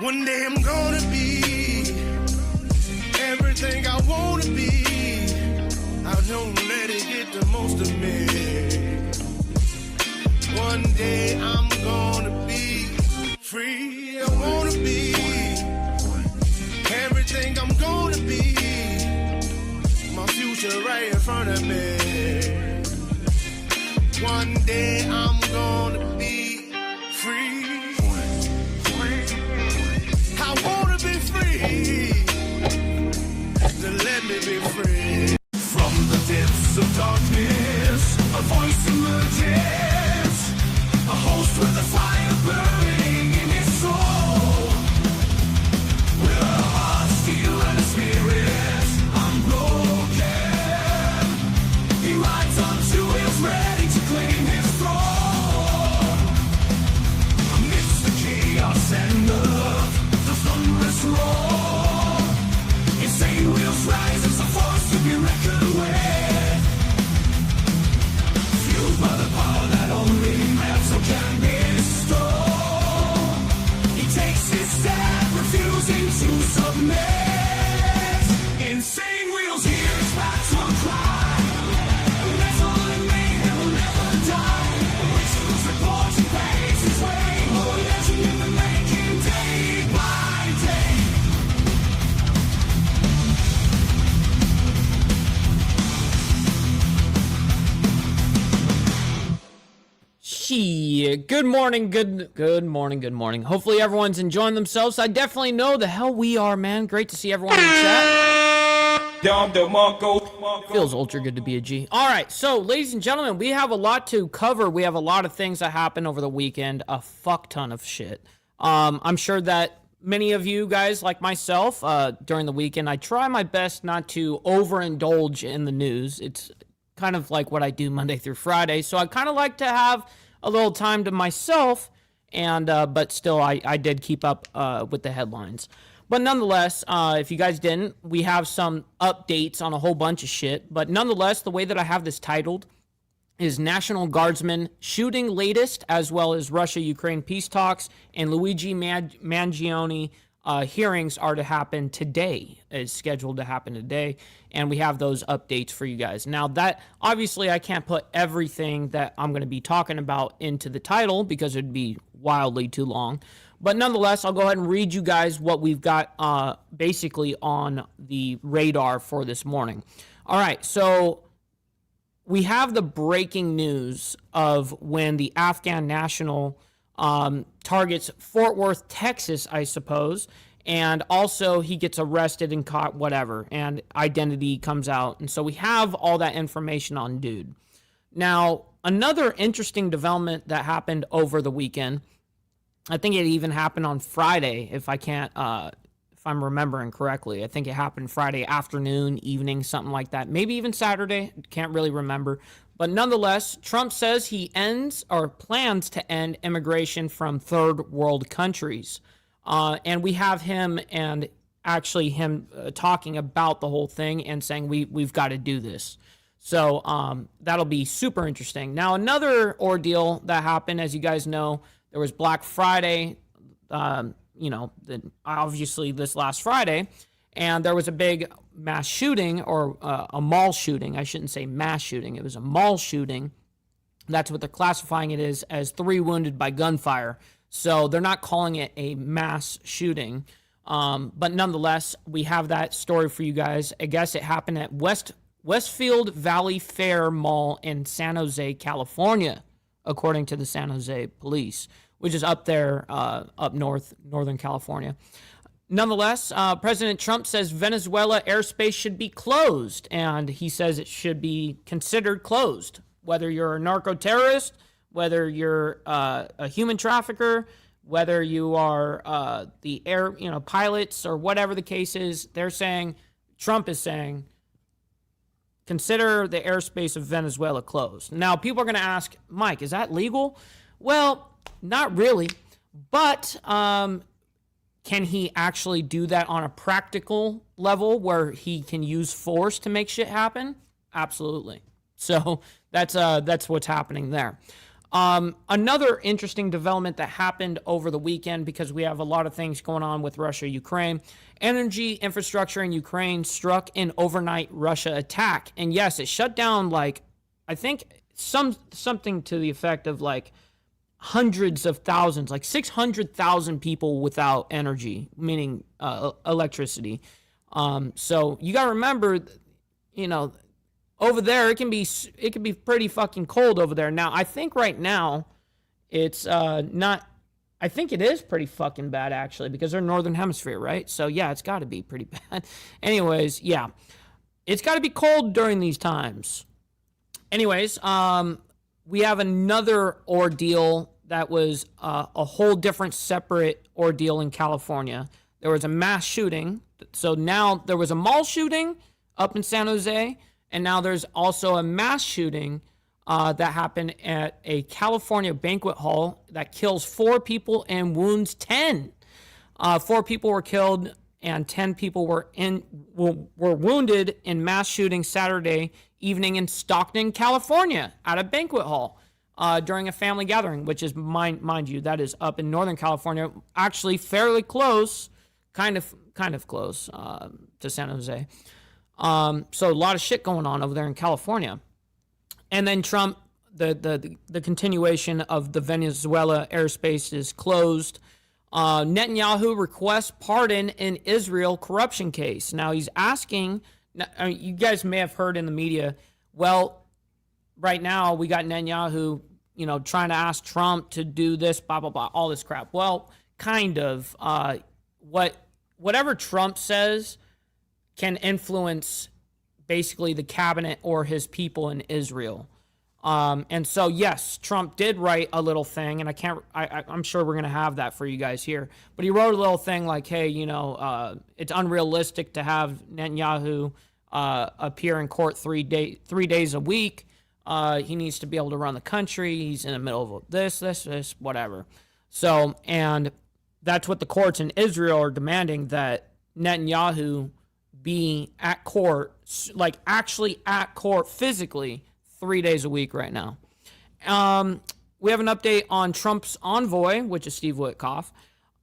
One day I'm gonna be everything I wanna be. I don't let it get the most of me. One day I'm gonna be free. I wanna be everything I'm gonna be. My future right in front of me. One day I'm gonna be free. I wanna be free. So let me be free. From the depths of darkness, a voice emerges. A host with a fire burning in his soul. With a heart, steel, and a spirit unbroken. He rides on two wheels, ready to claim his throne. Amidst the chaos and the thunderous roar, insane wheels rise as a force to be reckoned with. Fueled by the power that only metal can bestow, he takes his stand, refusing to submit. Insane wheels hear his battle cry. Metal and mayhem will never die. Rituals report he pays his way. Oh, legend in the making, day by day. Good morning, good morning. Hopefully everyone's enjoying themselves. I definitely know the hell we are, man. Great to see everyone in the chat. Feels ultra good to be a G. All right, so ladies and gentlemen, we have a lot to cover. We have a lot of things that happened over the weekend. A fuck ton of shit. I'm sure that many of you guys, like myself, during the weekend, I try my best not to overindulge in the news. It's kind of like what I do Monday through Friday. So I kind of like to have a little time to myself, and but still I did keep up with the headlines. But nonetheless, if you guys didn't, we have some updates on a whole bunch of shit. But nonetheless, the way that I have this titled is National Guardsmen shooting latest, as well as Russia-Ukraine peace talks, and Luigi Mangione hearings are to happen today, is scheduled to happen today, and we have those updates for you guys. Now, that obviously I can't put everything that I'm going to be talking about into the title because it'd be wildly too long, but nonetheless, I'll go ahead and read you guys what we've got basically on the radar for this morning. All right, so we have the breaking news of when the Afghan national targets Fort Worth, Texas, I suppose, and also he gets arrested and caught, whatever, and identity comes out, and so we have all that information on dude. Now, another interesting development that happened over the weekend, I think it even happened on Friday, if I'm remembering correctly. I think it happened Friday afternoon, evening, something like that, maybe even Saturday, can't really remember. But nonetheless, Trump says he ends or plans to end immigration from third world countries. And we have him and actually him talking about the whole thing and saying we've got to do this. So that'll be super interesting. Now, another ordeal that happened, as you guys know, there was Black Friday, obviously this last Friday. And there was a big mass shooting, or a mall shooting. I shouldn't say mass shooting. It was a mall shooting. That's what they're classifying it as 3 wounded by gunfire. So they're not calling it a mass shooting. But nonetheless, we have that story for you guys. I guess it happened at Westfield Valley Fair Mall in San Jose, California, according to the San Jose police, which is up there, up north, Northern California. Nonetheless, President Trump says Venezuela airspace should be closed, and he says it should be considered closed. Whether you're a narco-terrorist, whether you're a human trafficker, whether you are the air, pilots, or whatever the case is, Trump is saying, consider the airspace of Venezuela closed. Now, people are going to ask, Mike, is that legal? Well, not really, but can he actually do that on a practical level where he can use force to make shit happen? Absolutely. So that's what's happening there. Another interesting development that happened over the weekend, because we have a lot of things going on with Russia, Ukraine. Energy infrastructure in Ukraine struck an overnight Russia attack. And yes, it shut down, like, I think something to the effect of like hundreds of thousands, like 600,000 people without energy, meaning electricity. So you got to remember, you know, over there, it can be pretty fucking cold over there. Now, I think right now it's not. I think it is pretty fucking bad, actually, because they're northern hemisphere, right? So yeah, it's got to be pretty bad. Anyways, yeah, it's got to be cold during these times. Anyways, we have another ordeal that was a whole different, separate ordeal in California. There was a mass shooting. So now there was a mall shooting up in San Jose. And now there's also a mass shooting that happened at a California banquet hall that kills 4 people and wounds 10. 4 people were killed and 10 people were wounded in mass shooting Saturday evening in Stockton, California, at a banquet hall during a family gathering, which is, mind you, that is up in Northern California, actually fairly close, kind of close to San Jose. So a lot of shit going on over there in California. And then Trump, the continuation of the Venezuela airspace is closed. Netanyahu requests pardon in Israel corruption case. Now he's asking, you guys may have heard in the media, well, right now we got Netanyahu, you know, trying to ask Trump to do this, blah, blah, blah, all this crap. Well, kind of. Whatever Trump says can influence basically the cabinet or his people in Israel. And so, yes, Trump did write a little thing, and I'm sure we're going to have that for you guys here. But he wrote a little thing like, hey, you know, it's unrealistic to have Netanyahu appear in court 3 days a week. He needs to be able to run the country. He's in the middle of this, whatever. So, and that's what the courts in Israel are demanding, that Netanyahu be at court, like actually at court physically 3 days a week right now. We have an update on Trump's envoy, which is Steve Witkoff,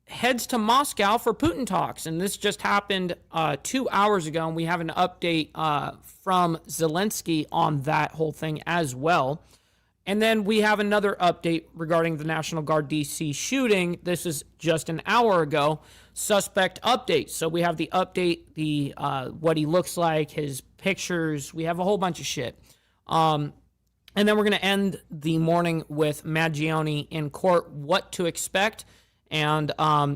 heads to Moscow for Putin talks. And this just happened 2 hours ago, and we have an update from Zelensky on that whole thing as well. And then we have another update regarding the National Guard DC shooting. This is just an hour ago. Suspect update. So we have the update, the what he looks like, his pictures. We have a whole bunch of shit. And then we're going to end the morning with Mangione in court, what to expect. And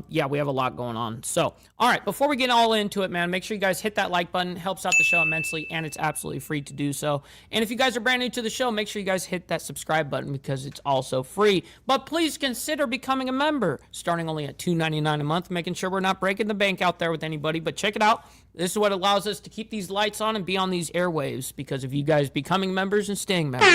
yeah, we have a lot going on. So, all right, before we get all into it, man, make sure you guys hit that like button. Helps out the show immensely, and it's absolutely free to do so. And if you guys are brand new to the show, make sure you guys hit that subscribe button because it's also free. But please consider becoming a member, starting only at $2.99 a month, making sure we're not breaking the bank out there with anybody. But check it out. This is what allows us to keep these lights on and be on these airwaves because of you guys becoming members and staying members.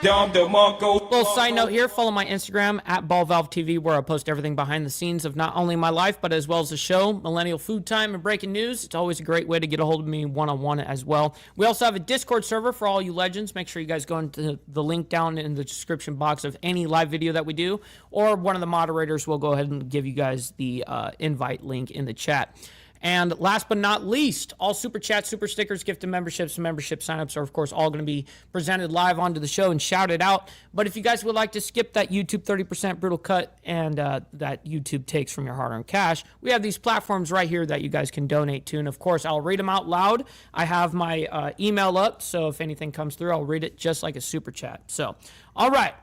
Little side note here, follow my Instagram at BallValveTV, where I post everything behind the scenes of not only my life, but as well as the show, Millennial Food Time and Breaking News. It's always a great way to get a hold of me one-on-one as well. We also have a Discord server for all you legends. Make sure you guys go into the link down in the description box of any live video that we do, or one of the moderators will go ahead and give you guys the invite link in the chat. And last but not least, all super chats, super stickers, gifted memberships, and membership signups are, of course, all going to be presented live onto the show and shouted out. But if you guys would like to skip that YouTube 30% brutal cut and that YouTube takes from your hard-earned cash, we have these platforms right here that you guys can donate to. And, of course, I'll read them out loud. I have my email up, so if anything comes through, I'll read it just like a super chat. So, all right.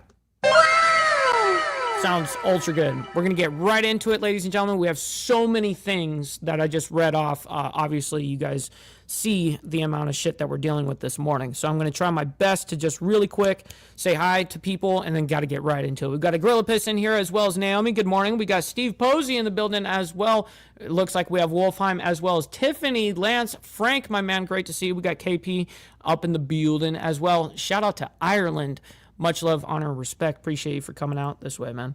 Sounds ultra good. We're going to get right into it, ladies and gentlemen. We have so many things that I just read off. Obviously, you guys see the amount of shit that we're dealing with this morning. So I'm going to try my best to just really quick say hi to people and then got to get right into it. We've got a Gorilla Piss in here as well as Naomi. Good morning. We got Steve Posey in the building as well. It looks like we have Wolfheim as well as Tiffany, Lance, Frank, my man. Great to see you. We got KP up in the building as well. Shout out to Ireland. Much love, honor, respect. Appreciate you for coming out this way, man.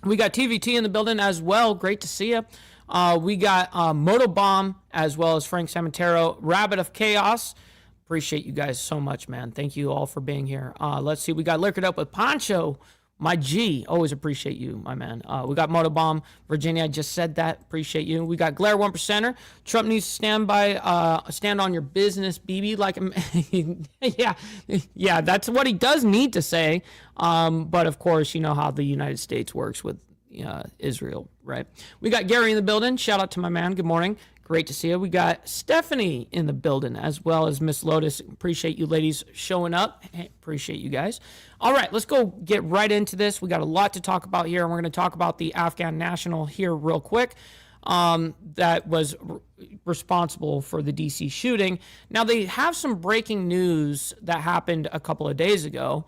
We got TVT in the building as well. Great to see you. We got Motobomb as well as Frank Samatero. Rabbit of Chaos. Appreciate you guys so much, man. Thank you all for being here. Let's see. We got Liquored Up with Poncho. My G. Always appreciate you, my man. We got Motobomb. Virginia, I just said that. Appreciate you. We got Glare 1%er. Trump needs to stand on your business, BB. Like, yeah, that's what he does need to say. But, of course, you know how the United States works with Israel, right? We got Gary in the building. Shout out to my man. Good morning. Great to see you. We got Stephanie in the building as well as Miss Lotus. Appreciate you ladies showing up. Hey, appreciate you guys. All right, let's go get right into this. We got a lot to talk about here, and we're going to talk about the Afghan national here real quick that was responsible for the D.C. shooting. Now, they have some breaking news that happened a couple of days ago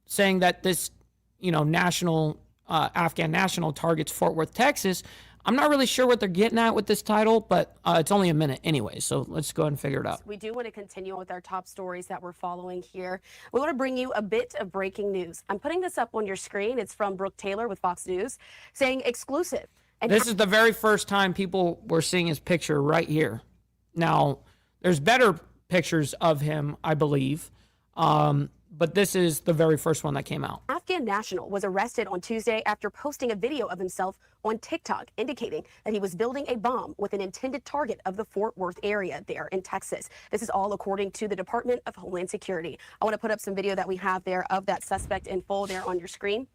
saying that this, Afghan national targets Fort Worth, Texas. I'm not really sure what they're getting at with this title, but it's only a minute anyway, so let's go ahead and figure it out. We do want to continue with our top stories that we're following here. We want to bring you a bit of breaking news. I'm putting this up on your screen. It's from Brooke Taylor with Fox News, saying exclusive. And this is the very first time people were seeing his picture right here. Now, there's better pictures of him, I believe, but this is the very first one that came out. Afghan national was arrested on Tuesday after posting a video of himself on TikTok indicating that he was building a bomb with an intended target of the Fort Worth area there in Texas. This is all according to the Department of Homeland Security. I want to put up some video that we have there of that suspect in full there on your screen.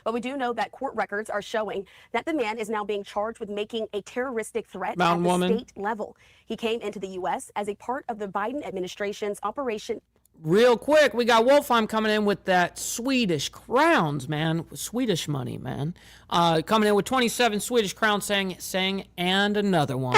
But we do know that court records are showing that the man is now being charged with making a terroristic threat at the state level. He came into the U.S. as a part of the Biden administration's Operation. Real quick, we got Wolfheim coming in with that Swedish crowns, man. Swedish money, man. Coming in with 27 Swedish crowns saying, and another one.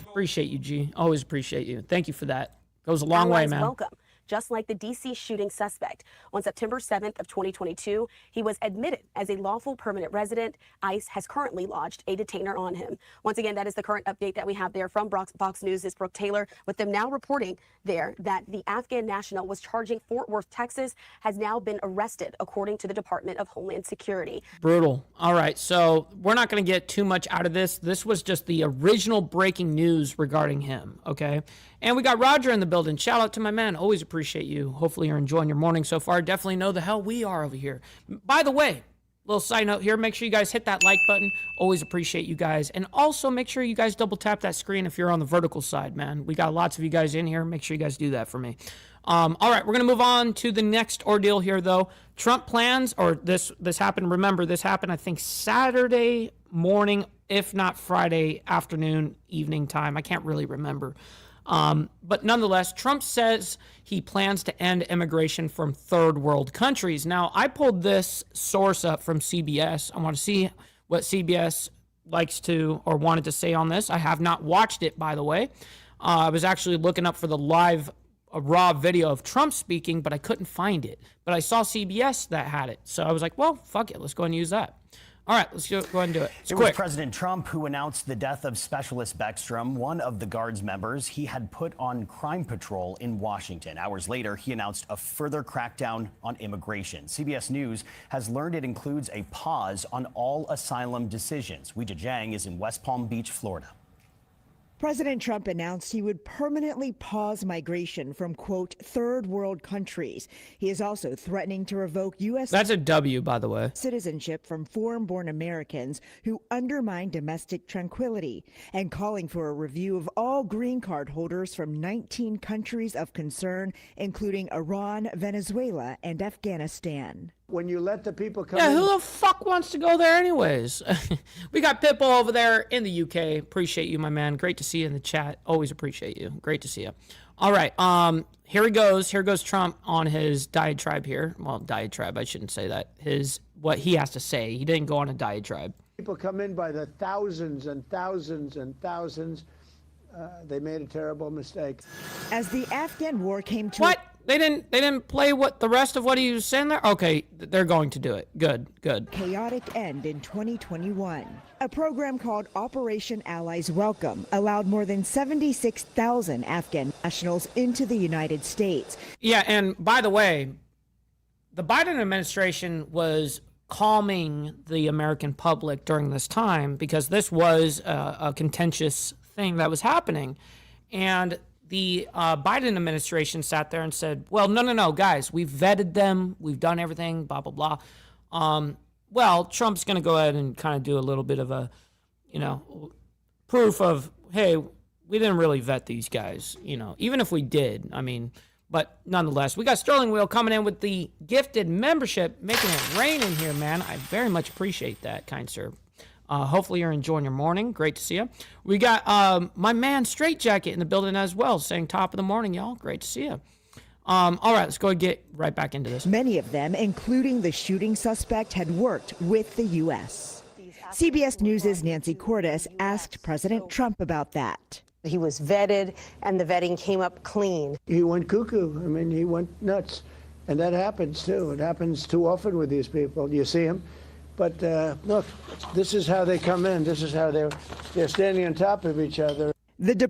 Appreciate you, G. Always appreciate you. Thank you for that. Goes a long way, man. Welcome. Just like the D.C. shooting suspect. On September 7th of 2022, he was admitted as a lawful permanent resident. ICE has currently lodged a detainer on him. Once again, that is the current update that we have there from Fox News. Is Brooke Taylor, with them now reporting there that the Afghan national was charging Fort Worth, Texas, has now been arrested, according to the Department of Homeland Security. Brutal. All right, so we're not going to get too much out of this. This was just the original breaking news regarding him, okay? And we got Roger in the building. Shout out to my man. Always appreciate you. Hopefully you're enjoying your morning so far. Definitely know the hell we are over here. By the way, little side note here. Make sure you guys hit that like button. Always appreciate you guys. And also make sure you guys double tap that screen if you're on the vertical side, man. We got lots of you guys in here. Make sure you guys do that for me. All right, we're going to move on to the next ordeal here, though. Trump plans, or this happened, remember, this happened, I think, Saturday morning, if not Friday afternoon, evening time. I can't really remember. But nonetheless, Trump says he plans to end immigration from third world countries. Now, I pulled this source up from CBS. I want to see what CBS likes to or wanted to say on this. I have not watched it, by the way. I was actually looking up for the live raw video of Trump speaking, but I couldn't find it. But I saw CBS that had it. So I was like, well, fuck it. Let's go and use that. All right, let's go ahead and do it. It was President Trump who announced the death of Specialist Beckstrom, one of the Guards members he had put on crime patrol in Washington. Hours later, he announced a further crackdown on immigration. CBS News has learned it includes a pause on all asylum decisions. Weijia Jiang is in West Palm Beach, Florida. President Trump announced he would permanently pause migration from, quote, third world countries. He is also threatening to revoke U.S. That's a W, by the way. Citizenship from foreign-born Americans who undermine domestic tranquility, and calling for a review of all green card holders from 19 countries of concern, including Iran, Venezuela, and Afghanistan. When you let the people come in. in. Who the fuck wants to go there anyways? We got Pitbull over there in the UK. Appreciate you, my man. Great to see you in the chat. Always appreciate you. Great to see you. All right. Here he goes. Here goes Trump on his diatribe here. Well, diatribe, I shouldn't say that. What he has to say. He didn't go on a diatribe. People come in by the thousands and thousands and thousands. They made a terrible mistake. As the Afghan war came to... What? They didn't play what the rest of what he was saying there? Okay, they're going to do it. Good. Chaotic end in 2021. A program called Operation Allies Welcome allowed more than 76,000 Afghan nationals into the United States. Yeah, and by the way, the Biden administration was calming the American public during this time because this was a contentious thing that was happening. And the Biden administration sat there and said, well, no, guys, we've vetted them. We've done everything, blah, blah, blah. Well, Trump's going to go ahead and kind of do a little bit of a, proof of, hey, we didn't really vet these guys, even if we did. I mean, but nonetheless, we got Sterling Wheel coming in with the gifted membership, making it rain in here, man. I very much appreciate that, kind sir. Hopefully you're enjoying your morning. Great to see you. We got my man Straight Jacket in the building as well, saying top of the morning, y'all. Great to see you. All right, let's go and get right back into this. Many of them, including the shooting suspect, had worked with the U.S. CBS News' Nancy Cordes asked President Trump about that. He was vetted, and the vetting came up clean. He went cuckoo. I mean, he went nuts. And that happens, too. It happens too often with these people. You see them. But look, this is how they come in. This is how they're standing on top of each other.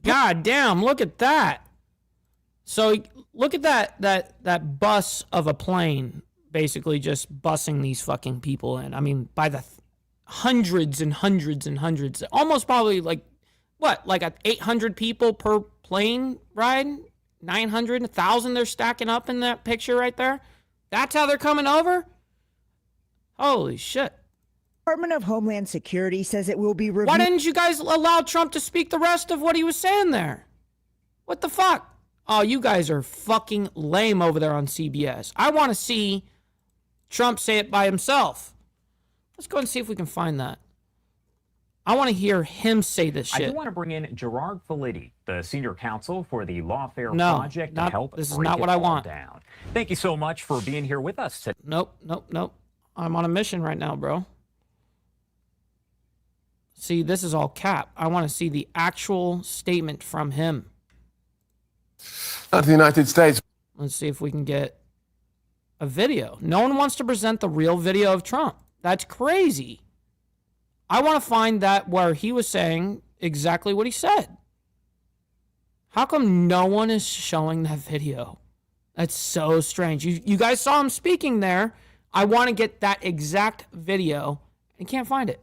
God damn, look at that. So look at that bus of a plane basically just bussing these fucking people in. I mean, by the hundreds and hundreds and hundreds. Almost probably like 800 people per plane ride? 900, 1,000 they're stacking up in that picture right there? That's how they're coming over? Holy shit. Department of Homeland Security says it will be reviewed. Why didn't you guys allow Trump to speak the rest of what he was saying there? What the fuck? Oh, you guys are fucking lame over there on CBS. I want to see Trump say it by himself. Let's go and see if we can find that. I want to hear him say this shit. I do want to bring in Gerard Felitti, the senior counsel for the Lawfare Project, to help this is not what I want. Down. Thank you so much for being here with us today. Nope. I'm on a mission right now, bro. See, this is all cap. I want to see the actual statement from him. Of the United States. Let's see if we can get a video. No one wants to present the real video of Trump. That's crazy. I want to find that where he was saying exactly what he said. How come no one is showing that video? That's so strange. You guys saw him speaking there. I want to get that exact video and can't find it.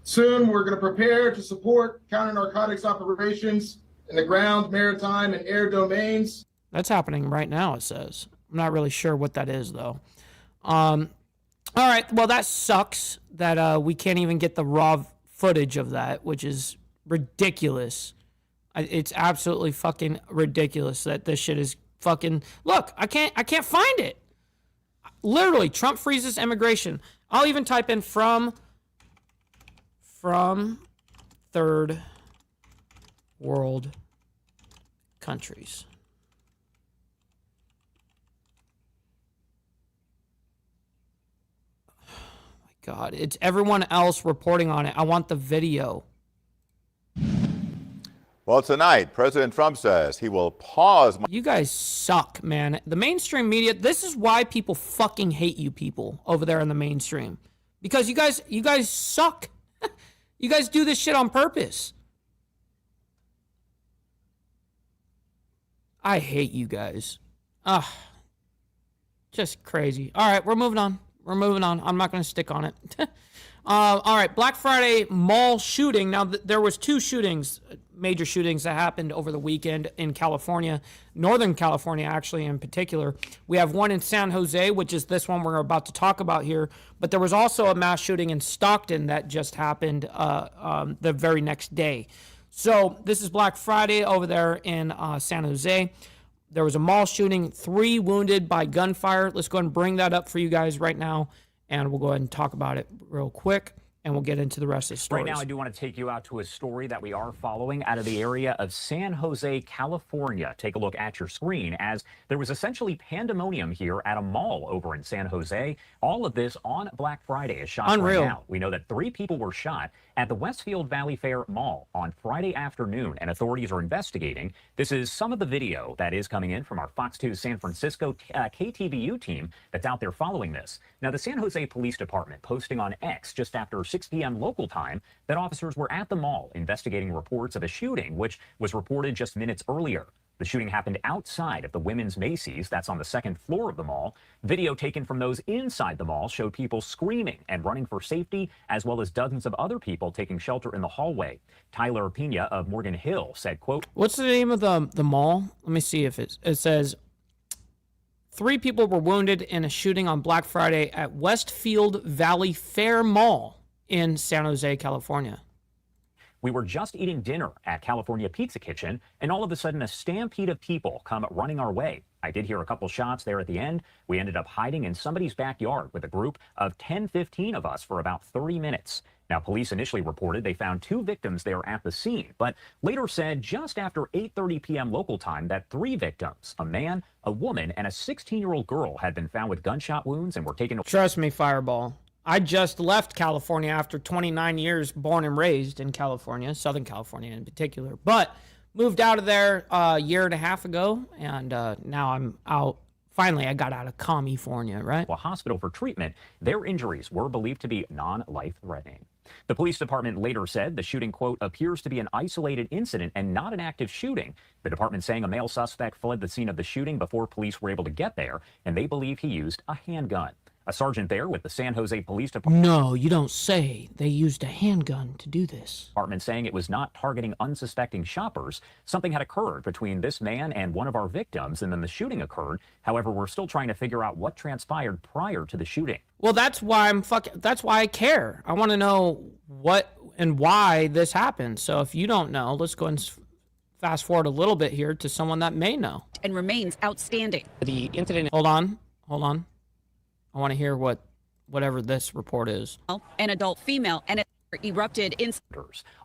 Soon, we're going to prepare to support counter-narcotics operations in the ground, maritime, and air domains. That's happening right now, it says. I'm not really sure what that is, though. All right, well, that sucks that we can't even get the raw footage of that, which is ridiculous. It's absolutely fucking ridiculous that this shit is fucking... Look, I can't find it. Literally, Trump freezes immigration. I'll even type in from third world countries. God, it's everyone else reporting on it. I want the video. Well, tonight, President Trump says he will pause. You guys suck, man. The mainstream media, this is why people fucking hate you people over there in the mainstream. Because you guys suck. You guys do this shit on purpose. I hate you guys. Just crazy. All right, we're moving on. I'm not going to stick on it. All right, Black Friday mall shooting. Now, there was two shootings, major shootings that happened over the weekend in California, Northern California, actually, in particular. We have one in San Jose, which is this one we're about to talk about here. But there was also a mass shooting in Stockton that just happened the very next day. So this is Black Friday over there in San Jose. There was a mall shooting, 3 wounded by gunfire. Let's go ahead and bring that up for you guys right now, and we'll go ahead and talk about it real quick, and we'll get into the rest of the stories. Right now, I do want to take you out to a story that we are following out of the area of San Jose, California. Take a look at your screen as there was essentially pandemonium here at a mall over in San Jose. All of this on Black Friday is shot right now. We know that 3 people were shot at the Westfield Valley Fair Mall on Friday afternoon, and authorities are investigating. This is some of the video that is coming in from our Fox 2 San Francisco KTVU team that's out there following this. Now, the San Jose Police Department posting on X just after 6 p.m. local time that officers were at the mall investigating reports of a shooting, which was reported just minutes earlier. The shooting happened outside of the women's Macy's. That's on the second floor of the mall. Video taken from those inside the mall showed people screaming and running for safety, as well as dozens of other people taking shelter in the hallway. Tyler Pena of Morgan Hill said, quote, "What's the name of the mall? Let me see if it says 3 people were wounded in a shooting on Black Friday at Westfield Valley Fair Mall in San Jose, California." We were just eating dinner at California Pizza Kitchen, and all of a sudden a stampede of people come running our way. I did hear a couple shots there at the end. We ended up hiding in somebody's backyard with a group of 10-15 of us for about 30 minutes. Now, police initially reported they found 2 victims there at the scene, but later said just after 8:30 p.m. local time that 3 victims, a man, a woman, and a 16-year-old girl, had been found with gunshot wounds and were taken. Trust me, Fireball. I just left California after 29 years, born and raised in California, Southern California in particular, but moved out of there a year and a half ago, and now I'm out. Finally, I got out of California, right? A hospital for treatment. Their injuries were believed to be non-life-threatening. The police department later said the shooting, quote, appears to be an isolated incident and not an active shooting. The department saying a male suspect fled the scene of the shooting before police were able to get there, and they believe he used a handgun. A sergeant there with the San Jose Police Department. No, you don't say. They used a handgun to do this. Department saying it was not targeting unsuspecting shoppers. Something had occurred between this man and one of our victims, and then the shooting occurred. However, we're still trying to figure out what transpired prior to the shooting. Well, that's why that's why I care. I want to know what and why this happened. So if you don't know, let's go and fast forward a little bit here to someone that may know. And remains outstanding. The incident. Hold on. I want to hear whatever this report is. An adult female and it erupted in.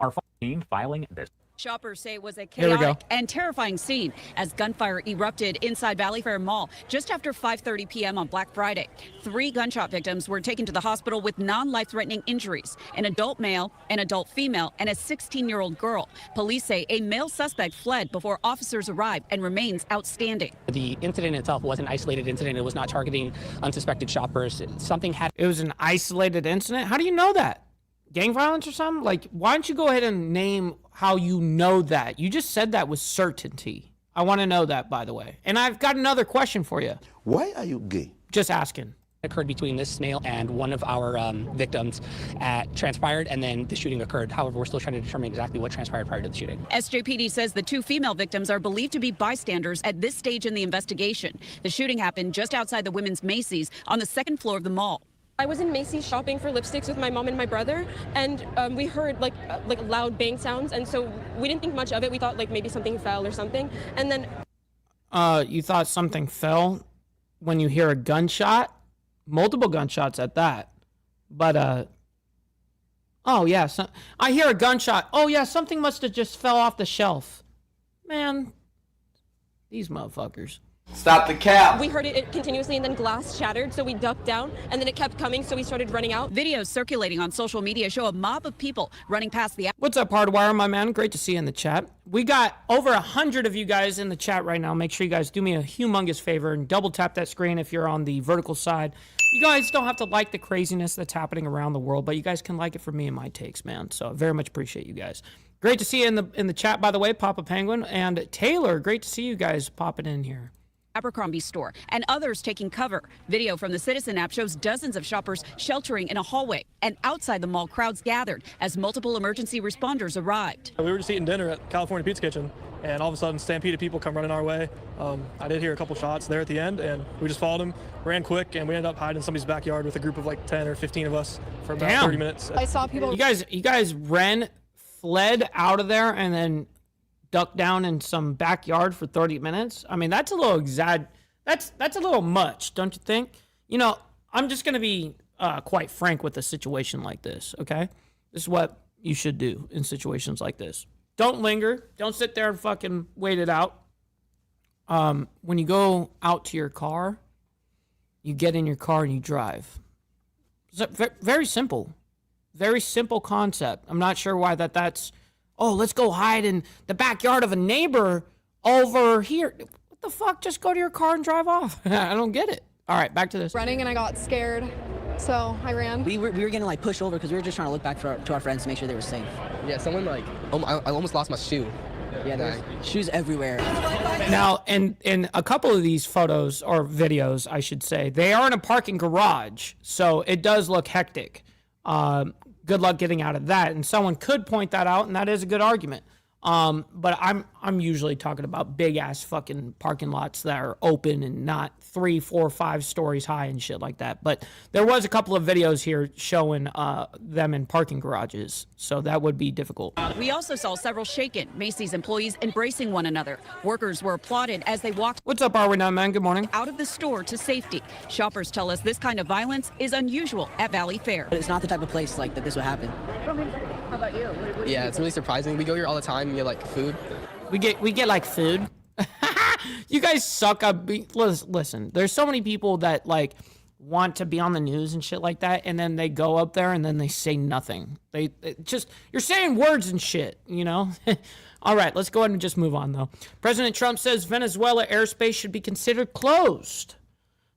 Our team filing this. Shoppers say it was a chaotic and terrifying scene as gunfire erupted inside Valley Fair Mall just after 5:30 p.m. on Black Friday. 3 gunshot victims were taken to the hospital with non-life-threatening injuries: an adult male, an adult female, and a 16-year-old girl. Police say a male suspect fled before officers arrived and remains outstanding. The incident itself was an isolated incident. It was not targeting unsuspected shoppers. It was an isolated incident? How do you know that? Gang violence or something? Like, why don't you go ahead and name how you know that? You just said that with certainty. I want to know that, by the way. And I've got another question for you. Why are you gay? Just asking. It occurred between this male and one of our victims transpired, and then the shooting occurred. However, we're still trying to determine exactly what transpired prior to the shooting. SJPD says the 2 female victims are believed to be bystanders at this stage in the investigation. The shooting happened just outside the women's Macy's on the 2nd floor of the mall. I was in Macy's shopping for lipsticks with my mom and my brother, and we heard like loud bang sounds, and so we didn't think much of it. We thought like maybe something fell or something, and then you thought something fell when you hear a gunshot? Multiple gunshots at that. But oh yeah, I hear a gunshot. Oh yeah, something must have just fell off the shelf. Man, these motherfuckers. Stop the cap. We heard it continuously, and then glass shattered, so we ducked down, and then it kept coming, so we started running out. Videos circulating on social media show a mob of people running past the... What's up, Hardwire, my man? Great to see you in the chat. We got over 100 of you guys in the chat right now. Make sure you guys do me a humongous favor and double tap that screen if you're on the vertical side. You guys don't have to like the craziness that's happening around the world, but you guys can like it for me and my takes, man. So I very much appreciate you guys. Great to see you in the chat, by the way, Papa Penguin. And Taylor, great to see you guys popping in here. Abercrombie store and others taking cover. Video from the Citizen app shows dozens of shoppers sheltering in a hallway, and outside the mall crowds gathered as multiple emergency responders arrived. We were just eating dinner at California Pizza Kitchen, and all of a sudden stampede of people come running our way. I did hear a couple shots there at the end, and we just followed them, ran quick, and we ended up hiding in somebody's backyard with a group of like 10 or 15 of us for about 30 minutes. I saw people. You guys fled out of there and then duck down in some backyard for 30 minutes. I mean, that's a little that's a little much, don't you think? You know, I'm just going to be quite frank with a situation like this, okay? This is what you should do in situations like this. Don't linger. Don't sit there and fucking wait it out. When you go out to your car, you get in your car and you drive. It's very simple. Very simple concept. I'm not sure why that's... Oh, let's go hide in the backyard of a neighbor over here. What the fuck? Just go to your car and drive off. I don't get it. All right, back to this. Running, and I got scared, so I ran. We were getting like pushed over because we were just trying to look back to our friends to make sure they were safe. Yeah, someone like I almost lost my shoe. Yeah, there's shoes everywhere. Now, in a couple of these photos or videos, I should say, they are in a parking garage, so it does look hectic. Good luck getting out of that, and someone could point that out, and that is a good argument. But I'm usually talking about big ass fucking parking lots that are open and not 3, 4, 5 stories high and shit like that. But there was a couple of videos here showing them in parking garages, so that would be difficult. We also saw several shaken Macy's employees embracing one another. Workers were applauded as they walked. What's up, Are We Not Men? Good morning. Out of the store to safety. Shoppers tell us this kind of violence is unusual at Valley Fair. But it's not the type of place like that this would happen. How about you? Yeah, it's really surprising. We go here all the time and get like food. We get like food. You guys suck up. Listen, there's so many people that like want to be on the news and shit like that, and then they go up there and then they say nothing. They just, you're saying words and shit, you know? All right, let's go ahead and just move on though. President Trump says Venezuela airspace should be considered closed.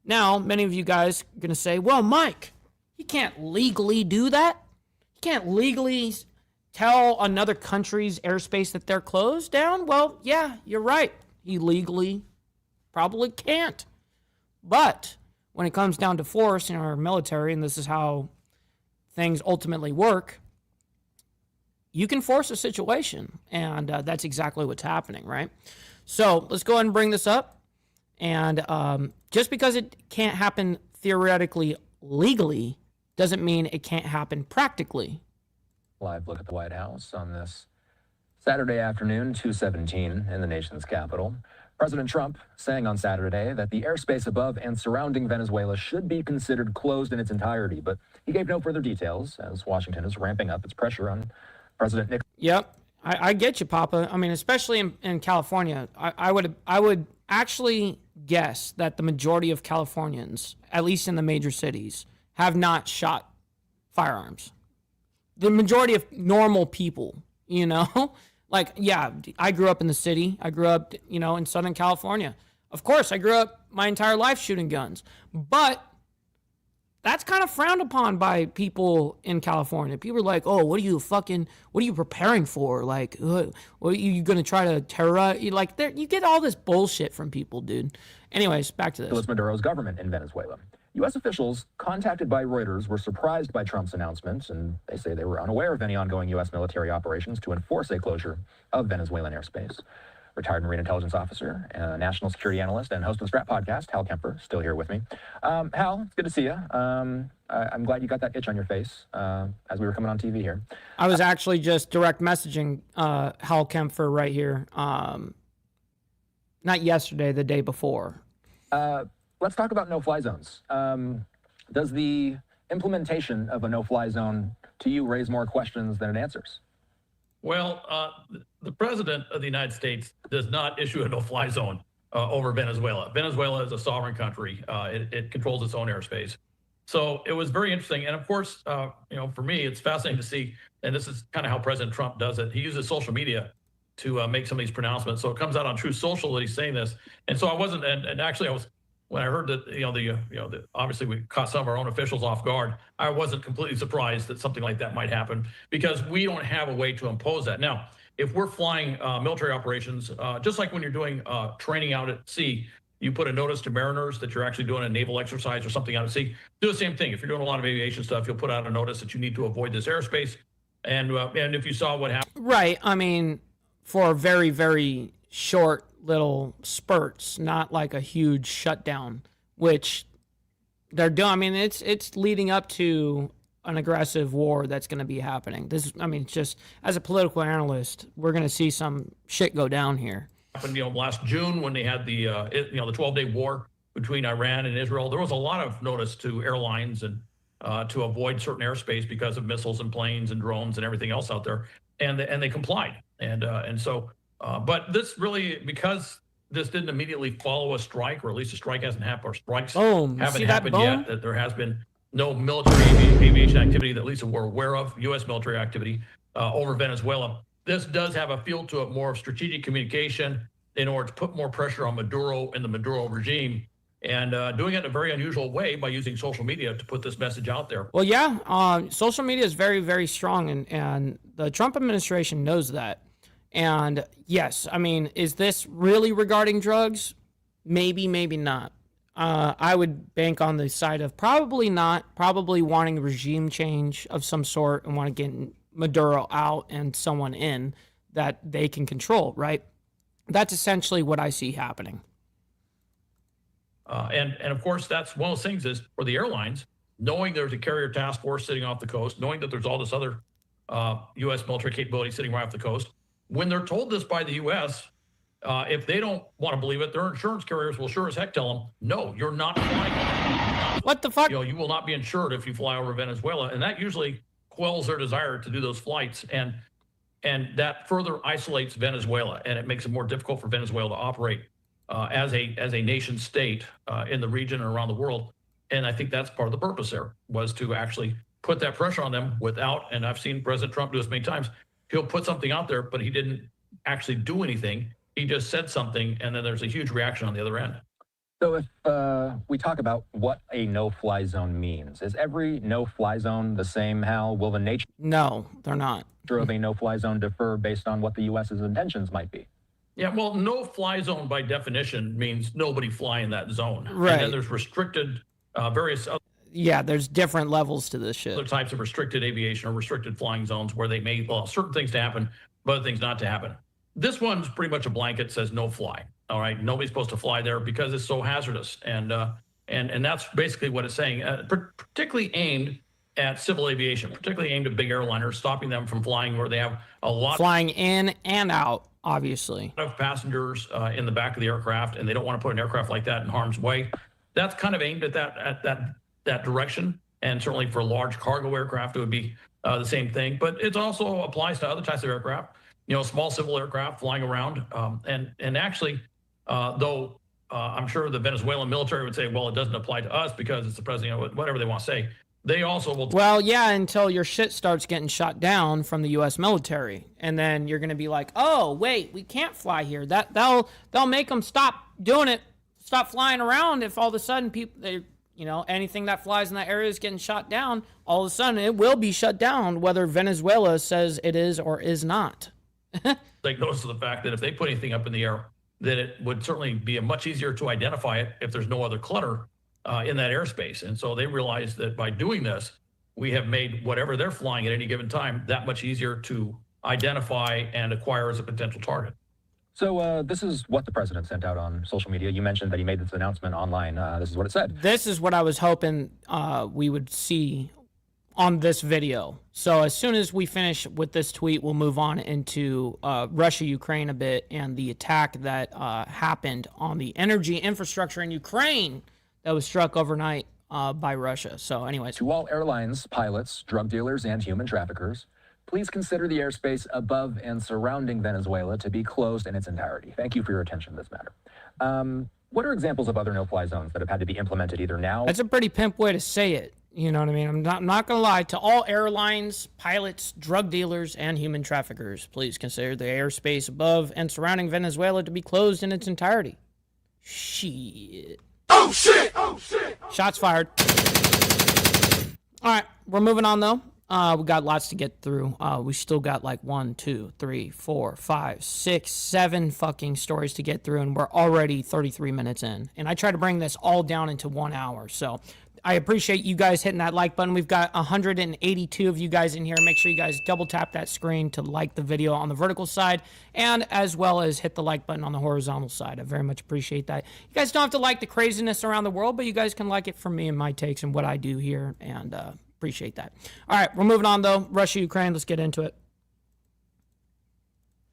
Now, many of you guys are gonna say, well, Mike, you can't legally do that. You can't legally tell another country's airspace that they're closed down. Well, yeah, you're right. He legally probably can't. But when it comes down to force in our military, and this is how things ultimately work, you can force a situation, and that's exactly what's happening, right? So let's go ahead and bring this up. And just because it can't happen theoretically legally doesn't mean it can't happen practically. Live look at the White House on this Saturday afternoon, 2:17 in the nation's capital. President Trump saying on Saturday that the airspace above and surrounding Venezuela should be considered closed in its entirety, but he gave no further details as Washington is ramping up its pressure on President Nixon. Yep, I get you, Papa. I mean, especially in California, I would actually guess that the majority of Californians, at least in the major cities, have not shot firearms. The majority of normal people, you know? Like, yeah, I grew up in the city. I grew up, you know, in Southern California. Of course, I grew up my entire life shooting guns. But that's kind of frowned upon by people in California. People are like, oh, what are you preparing for? Like, what are you going to try to terrorize? You get all this bullshit from people, dude. Anyways, back to this. Maduro's government in Venezuela. U.S. officials contacted by Reuters were surprised by Trump's announcement, and they say they were unaware of any ongoing U.S. military operations to enforce a closure of Venezuelan airspace. Retired Marine intelligence officer, national security analyst, and host of the Strat podcast, Hal Kemper, still here with me. Hal, it's good to see you. I'm glad you got that itch on your face as we were coming on TV here. I was actually just direct messaging Hal Kemper right here. Not yesterday, the day before. Let's talk about no-fly zones. Does the implementation of a no-fly zone to you raise more questions than it answers? Well, the president of the United States does not issue a no-fly zone over Venezuela. Venezuela is a sovereign country. It controls its own airspace. So it was very interesting. And of course, for me, it's fascinating to see, and this is kind of how President Trump does it. He uses social media to make some of these pronouncements. So it comes out on Truth Social that he's saying this. And so I wasn't, and actually I was, when I heard that, obviously we caught some of our own officials off guard, I wasn't completely surprised that something like that might happen because we don't have a way to impose that. Now, if we're flying military operations, just like when you're doing training out at sea, you put a notice to mariners that you're actually doing a naval exercise or something out at sea. Do the same thing. If you're doing a lot of aviation stuff, you'll put out a notice that you need to avoid this airspace. And if you saw what happened. Right. I mean, for very, very short little spurts, not like a huge shutdown, which they're doing. I mean, it's leading up to an aggressive war that's going to be happening. Just as a political analyst, we're going to see some shit go down here. Happened, last June when they had the 12-day war between Iran and Israel. There was a lot of notice to airlines and to avoid certain airspace because of missiles and planes and drones and everything else out there, and they complied. But this really, because this didn't immediately follow a strike, or at least a strike hasn't happened, or strikes haven't happened yet, that there has been no military aviation activity that at least we're aware of, U.S. military activity over Venezuela. This does have a feel to it more of strategic communication in order to put more pressure on Maduro and the Maduro regime, and doing it in a very unusual way by using social media to put this message out there. Well, yeah, social media is very, very strong, and the Trump administration knows that. And yes, I mean, is this really regarding drugs? Maybe, maybe not. I would bank on the side of probably not, probably wanting regime change of some sort and want to get Maduro out and someone in that they can control, right? That's essentially what I see happening. And of course, that's one of those things is for the airlines, knowing there's a carrier task force sitting off the coast, knowing that there's all this other U.S. military capability sitting right off the coast, when they're told this by the U.S., if they don't want to believe it, their insurance carriers will sure as heck tell them, no, you're not flying. What the fuck? You will not be insured if you fly over Venezuela. And that usually quells their desire to do those flights. And that further isolates Venezuela. And it makes it more difficult for Venezuela to operate as a nation state in the region and around the world. And I think that's part of the purpose there, was to actually put that pressure on them without, and I've seen President Trump do this many times, he'll put something out there, but he didn't actually do anything. He just said something, and then there's a huge reaction on the other end. So if we talk about what a no-fly zone means, is every no-fly zone the same, Hal? Will the nature No, they're not. of a no-fly zone differ based on what the U.S.'s intentions might be? Yeah, well, no-fly zone by definition means nobody fly in that zone. Right. And then there's restricted various other Yeah, there's different levels to this shit. types of restricted aviation or restricted flying zones where they may allow certain things to happen, but other things not to happen. This one's pretty much a blanket, says no fly. All right, nobody's supposed to fly there because it's so hazardous, and that's basically what it's saying. Particularly aimed at civil aviation, particularly aimed at big airliners, stopping them from flying where they have a lot flying in and out, obviously. of passengers in the back of the aircraft, and they don't want to put an aircraft like that in harm's way. That's kind of aimed at that direction, and certainly for large cargo aircraft, it would be the same thing. But it also applies to other types of aircraft. Small civil aircraft flying around. And actually, though I'm sure the Venezuelan military would say, well, it doesn't apply to us because it's the president, whatever they want to say. They also will. Well, yeah, until your shit starts getting shot down from the U.S. military. And then you're going to be like, oh, wait, we can't fly here. They'll make them stop doing it, stop flying around if all of a sudden anything that flies in that area is getting shot down. All of a sudden, it will be shut down, whether Venezuela says it is or is not. Take notice of the fact that if they put anything up in the air, then it would certainly be much easier to identify it if there's no other clutter in that airspace. And so they realize that by doing this, we have made whatever they're flying at any given time that much easier to identify and acquire as a potential target. So this is what the president sent out on social media. You mentioned that he made this announcement online. This is what it said. This is what I was hoping we would see on this video. So as soon as we finish with this tweet, we'll move on into Russia, Ukraine a bit, and the attack that happened on the energy infrastructure in Ukraine that was struck overnight by Russia. So anyways. To all airlines, pilots, drug dealers, and human traffickers, please consider the airspace above and surrounding Venezuela to be closed in its entirety. Thank you for your attention to this matter. What are examples of other no-fly zones that have had to be implemented either now? That's a pretty pimp way to say it. You know what I mean? I'm not going to lie. To all airlines, pilots, drug dealers, and human traffickers, please consider the airspace above and surrounding Venezuela to be closed in its entirety. Shit. Oh, shit! Oh, shit! Shots fired. All right, we're moving on, though. We got lots to get through. We still got like 1, 2, 3, 4, 5, 6, 7 fucking stories to get through, and we're already 33 minutes in. And I try to bring this all down into 1 hour, so I appreciate you guys hitting that like button. We've got 182 of you guys in here. Make sure you guys double tap that screen to like the video on the vertical side, and as well as hit the like button on the horizontal side. I very much appreciate that. You guys don't have to like the craziness around the world, but you guys can like it from me and my takes and what I do here, and appreciate that. All right, we're moving on, though. Russia, Ukraine, let's get into it.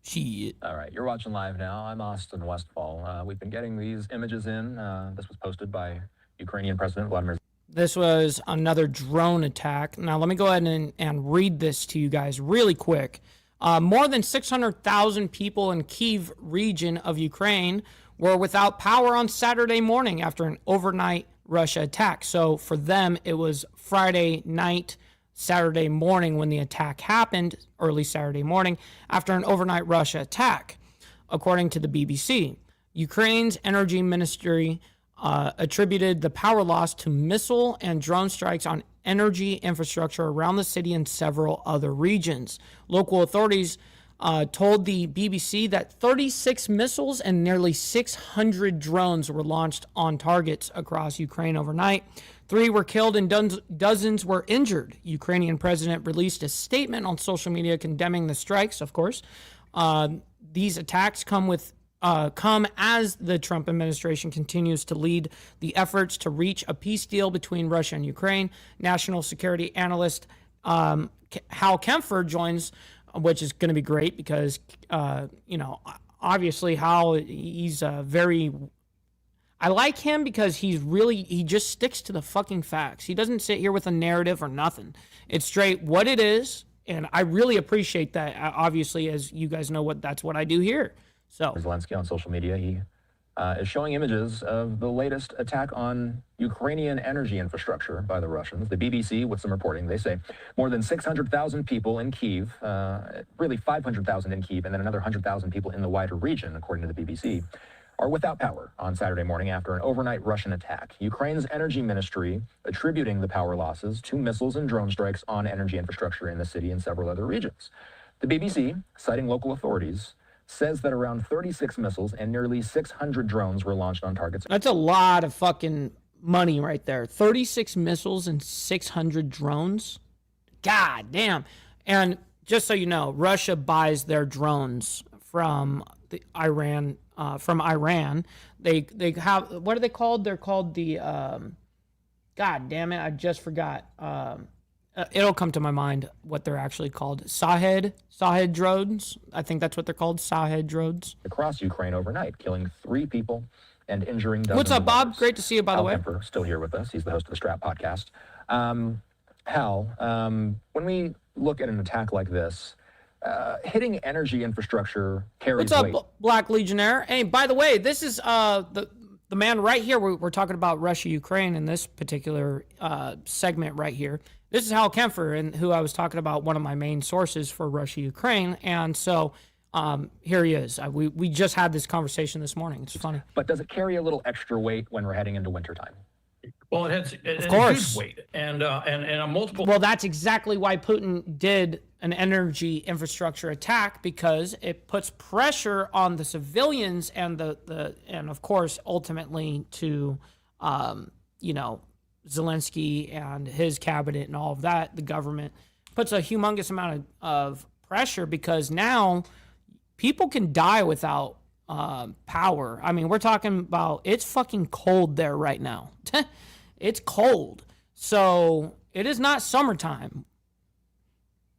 Shit. All right, you're watching live now. I'm Austin Westfall. We've been getting these images in. This was posted by Ukrainian President Vladimir. This was another drone attack. Now, let me go ahead and read this to you guys really quick. More than 600,000 people in Kyiv region of Ukraine were without power on Saturday morning after an overnight Russia attack. So for them, it was Friday night, Saturday morning when the attack happened, early Saturday morning, after an overnight Russia attack. According to the BBC, Ukraine's energy ministry attributed the power loss to missile and drone strikes on energy infrastructure around the city and several other regions. Local authorities told the BBC that 36 missiles and nearly 600 drones were launched on targets across Ukraine overnight. 3 were killed and dozens were injured. Ukrainian president released a statement on social media condemning the strikes, of course. These attacks come as the Trump administration continues to lead the efforts to reach a peace deal between Russia and Ukraine. National security analyst Hal Kempfer joins, which is going to be great because, obviously Hal, he's very... I like him because he just sticks to the fucking facts. He doesn't sit here with a narrative or nothing. It's straight what it is, and I really appreciate that. Obviously, as you guys know, that's what I do here. So Zelensky on social media, he is showing images of the latest attack on Ukrainian energy infrastructure by the Russians. The BBC, with some reporting, they say more than 600,000 people in Kyiv, really 500,000 in Kyiv, and then another 100,000 people in the wider region, according to the BBC, are without power on Saturday morning after an overnight Russian attack. Ukraine's energy ministry attributing the power losses to missiles and drone strikes on energy infrastructure in the city and several other regions. The BBC, citing local authorities, says that around 36 missiles and nearly 600 drones were launched on targets. That's a lot of fucking money right there. 36 missiles and 600 drones. God damn. And just so you know, Russia buys their drones from Iran. They have, what are they called? They're called the God damn it, I just forgot. It'll come to my mind what they're actually called. Shahed drones. I think that's what they're called. Shahed drones. Across Ukraine overnight, killing 3 people and injuring dozens. What's up, Bob? Others. Great to see you, by the way. Kemper, still here with us. He's the host of the Strap podcast. Hal, when we look at an attack like this, hitting energy infrastructure carries weight. What's up, Black Legionnaire? Hey, by the way, this is the man right here. We're talking about Russia, Ukraine in this particular segment right here. This is Hal Kempfer, and who I was talking about, one of my main sources for Russia, Ukraine. And so here he is. We just had this conversation this morning. It's funny. But does it carry a little extra weight when we're heading into wintertime? Well, it has of course. Huge weight and a multiple. Well, that's exactly why Putin did an energy infrastructure attack, because it puts pressure on the civilians and and of course ultimately to Zelensky and his cabinet and all of that. The government puts a humongous amount of pressure because now people can die without power. I mean, we're talking about, it's fucking cold there right now. It's cold. So it is not summertime.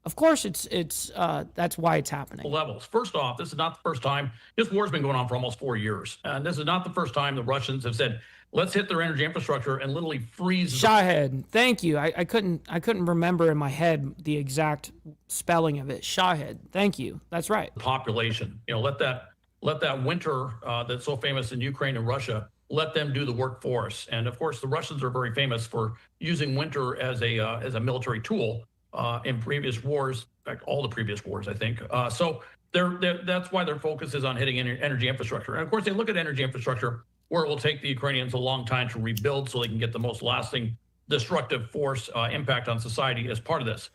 Of course, it's that's why it's happening. Levels. First off, this is not the first time. This war's been going on for almost 4 years. And this is not the first time the Russians have said, let's hit their energy infrastructure and literally freeze. Shahed. Thank you. I couldn't remember in my head the exact spelling of it. Shahed. Thank you. That's right. Population. Let that winter that's so famous in Ukraine and Russia, let them do the work for us. And of course, the Russians are very famous for using winter as a military tool in previous wars. In fact, all the previous wars, I think. So that's why their focus is on hitting energy infrastructure. And of course, they look at energy infrastructure where it will take the Ukrainians a long time to rebuild so they can get the most lasting destructive force impact on society as part of this.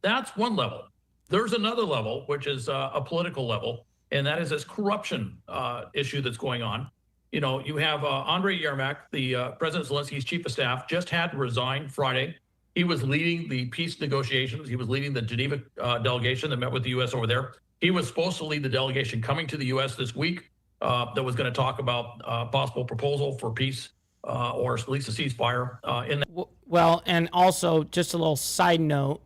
That's one level. There's another level, which is a political level, and that is this corruption issue that's going on. You have Andrei Yermak, the President Zelensky's chief of staff, just had to resign Friday. He was leading the peace negotiations. He was leading the Geneva delegation that met with the U.S. over there. He was supposed to lead the delegation coming to the U.S. this week that was going to talk about possible proposal for peace or at least a ceasefire. Well, and also just a little side note,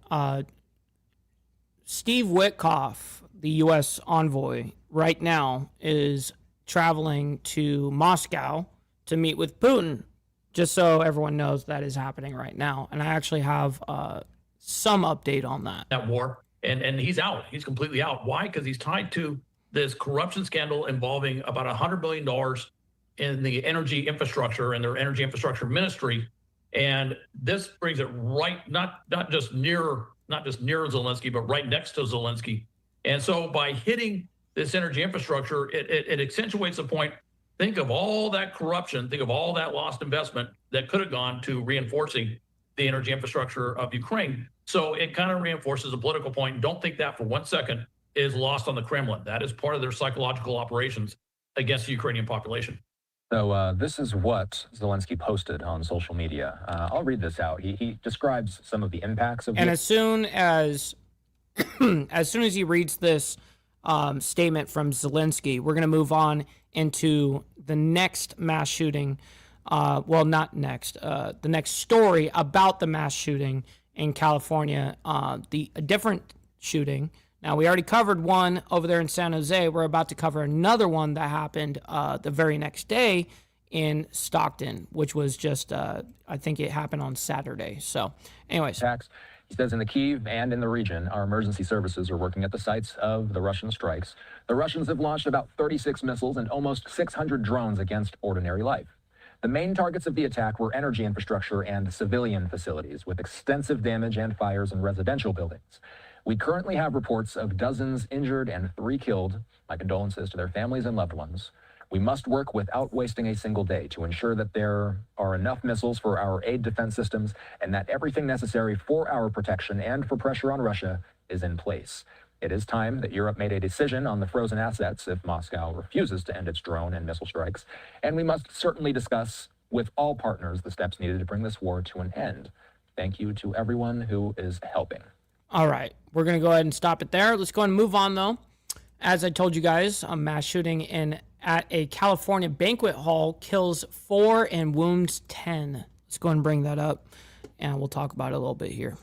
Steve Witkoff, the U.S. envoy, right now is traveling to Moscow to meet with Putin, just so everyone knows that is happening right now. And I actually have some update on that war. And he's out. He's completely out. Why? Because he's tied to this corruption scandal involving about $100 billion in the energy infrastructure and their energy infrastructure ministry. And this brings it right, not just near Zelensky, but right next to Zelensky. And so by hitting this energy infrastructure, it accentuates the point. Think of all that corruption, think of all that lost investment that could have gone to reinforcing the energy infrastructure of Ukraine. So it kind of reinforces a political point. Don't think that for 1 second, is lost on the Kremlin. That is part of their psychological operations against the Ukrainian population. So this is what Zelensky posted on social media. I'll read this out. He describes some of the impacts of. And as soon as he reads this statement from Zelensky, we're going to move on into the next mass shooting. Well, not next. The next story about the mass shooting in California. A different shooting. Now, we already covered one over there in San Jose. We're about to cover another one that happened the very next day in Stockton, which was just, I think it happened on Saturday. So, anyways. He says in the Kyiv and in the region, our emergency services are working at the sites of the Russian strikes. The Russians have launched about 36 missiles and almost 600 drones against ordinary life. The main targets of the attack were energy infrastructure and civilian facilities, with extensive damage and fires in residential buildings. We currently have reports of dozens injured and 3 killed. My condolences to their families and loved ones. We must work without wasting a single day to ensure that there are enough missiles for our aid defense systems and that everything necessary for our protection and for pressure on Russia is in place. It is time that Europe made a decision on the frozen assets if Moscow refuses to end its drone and missile strikes, and we must certainly discuss with all partners the steps needed to bring this war to an end. Thank you to everyone who is helping. All right, we're going to go ahead and stop it there. Let's go ahead and move on, though. As I told you guys, a mass shooting at a California banquet hall kills 4 and wounds 10. Let's go ahead and bring that up, and we'll talk about it a little bit here.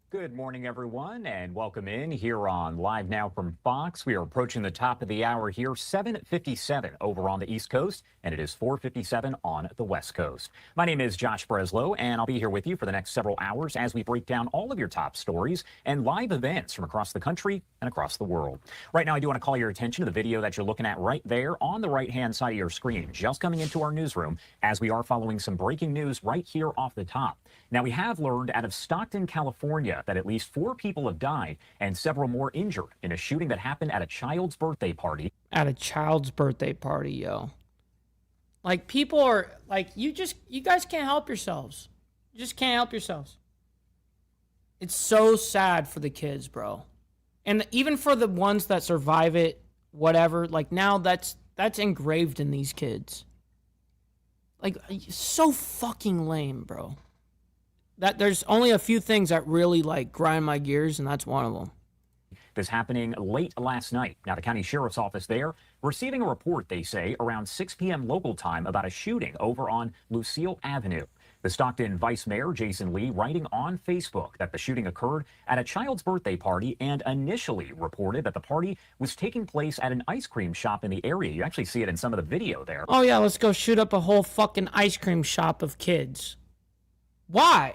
Good morning, everyone, and welcome in here on Live Now from Fox. We are approaching the top of the hour here, 7:57 over on the East Coast, and it is 4:57 on the West Coast. My name is Josh Breslow, and I'll be here with you for the next several hours as we break down all of your top stories and live events from across the country and across the world. Right now, I do want to call your attention to the video that you're looking at right there on the right-hand side of your screen, just coming into our newsroom as we are following some breaking news right here off the top. Now, we have learned out of Stockton, California, that at least 4 people have died and several more injured in a shooting that happened at a child's birthday party. At a child's birthday party, yo. Like, people are, like, you guys can't help yourselves. You just can't help yourselves. It's so sad for the kids, bro. And even for the ones that survive it, whatever, like, now that's engraved in these kids. Like, so fucking lame, bro. That there's only a few things that really like grind my gears, and that's one of them. This happening late last night. Now, the county sheriff's office there receiving a report, they say, around 6 p.m. local time about a shooting over on Lucille Avenue. The Stockton Vice Mayor, Jason Lee, writing on Facebook that the shooting occurred at a child's birthday party and initially reported that the party was taking place at an ice cream shop in the area. You actually see it in some of the video there. Oh, yeah, let's go shoot up a whole fucking ice cream shop of kids. Why?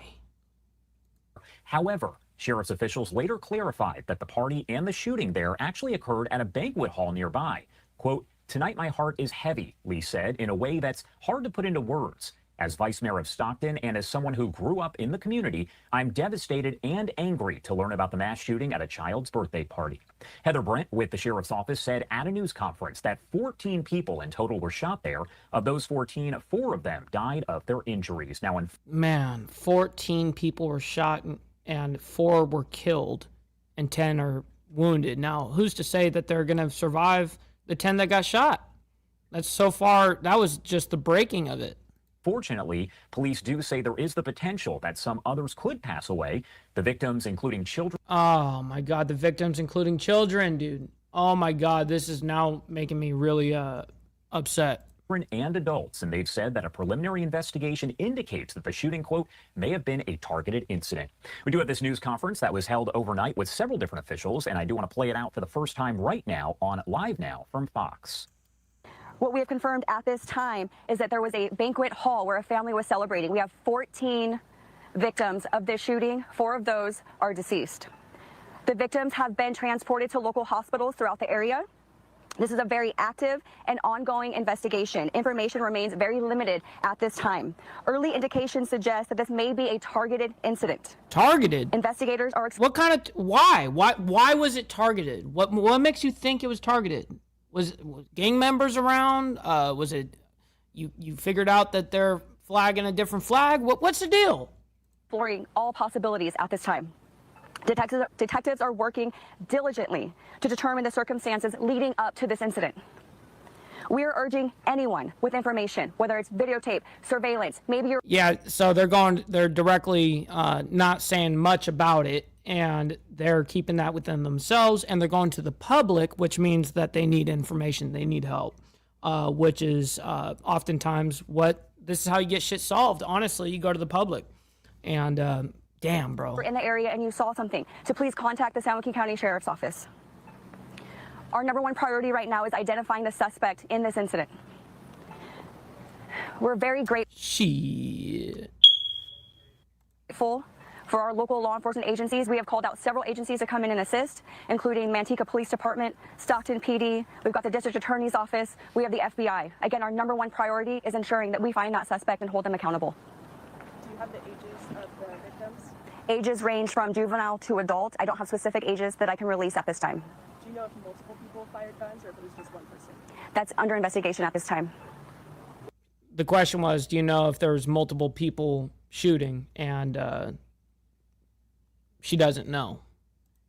However, sheriff's officials later clarified that the party and the shooting there actually occurred at a banquet hall nearby. Quote, "Tonight my heart is heavy," Lee said, in a way that's hard to put into words. As Vice Mayor of Stockton and as someone who grew up in the community, I'm devastated and angry to learn about the mass shooting at a child's birthday party. Heather Brent with the sheriff's office said at a news conference that 14 people in total were shot there. Of those 14, 4 of them died of their injuries. Now, 14 people were shot and 4 were killed and 10 are wounded. Now, who's to say that they're going to survive the 10 that got shot? That's so far, that was just the breaking of it. Fortunately, police do say there is the potential that some others could pass away. The victims, including children. Oh, my God. The victims, including children, dude. Oh, my God. This is now making me really upset. And adults, and they've said that a preliminary investigation indicates that the shooting, quote, may have been a targeted incident. We do have this news conference that was held overnight with several different officials, and I do want to play it out for the first time right now on Live Now from Fox. What we have confirmed at this time is that there was a banquet hall where a family was celebrating. We have 14 victims of this shooting. 4 of those are deceased. The victims have been transported to local hospitals throughout the area. This is a very active and ongoing investigation. Information remains very limited at this time. Early indications suggest that this may be a targeted incident. Targeted? Investigators are... What kind of... Why? Why was it targeted? What makes you think it was targeted? Was gang members around? Was it... You figured out that they're flagging a different flag? What's the deal? Exploring all possibilities at this time. Detectives are working diligently to determine the circumstances leading up to this incident. We are urging anyone with information, whether it's videotape, surveillance, maybe you're... Yeah, so they're directly not saying much about it, and they're keeping that within themselves, and they're going to the public, which means that they need information, they need help, which is oftentimes this is how you get shit solved. Honestly, you go to the public, and damn, bro. In the area and you saw something, so please contact the San Joaquin County Sheriff's Office. Our #1 priority right now is identifying the suspect in this incident. We're very grateful for our local law enforcement agencies. We have called out several agencies to come in and assist, including Manteca Police Department, Stockton PD. We've got the District Attorney's Office. We have the FBI. Again, our #1 priority is ensuring that we find that suspect and hold them accountable. Do you have the ages of the victims? Ages range from juvenile to adult. I don't have specific ages that I can release at this time. Do you know if multiple people fired guns or if it was just one person? That's under investigation at this time. The question was, do you know if there was multiple people shooting? And she doesn't know.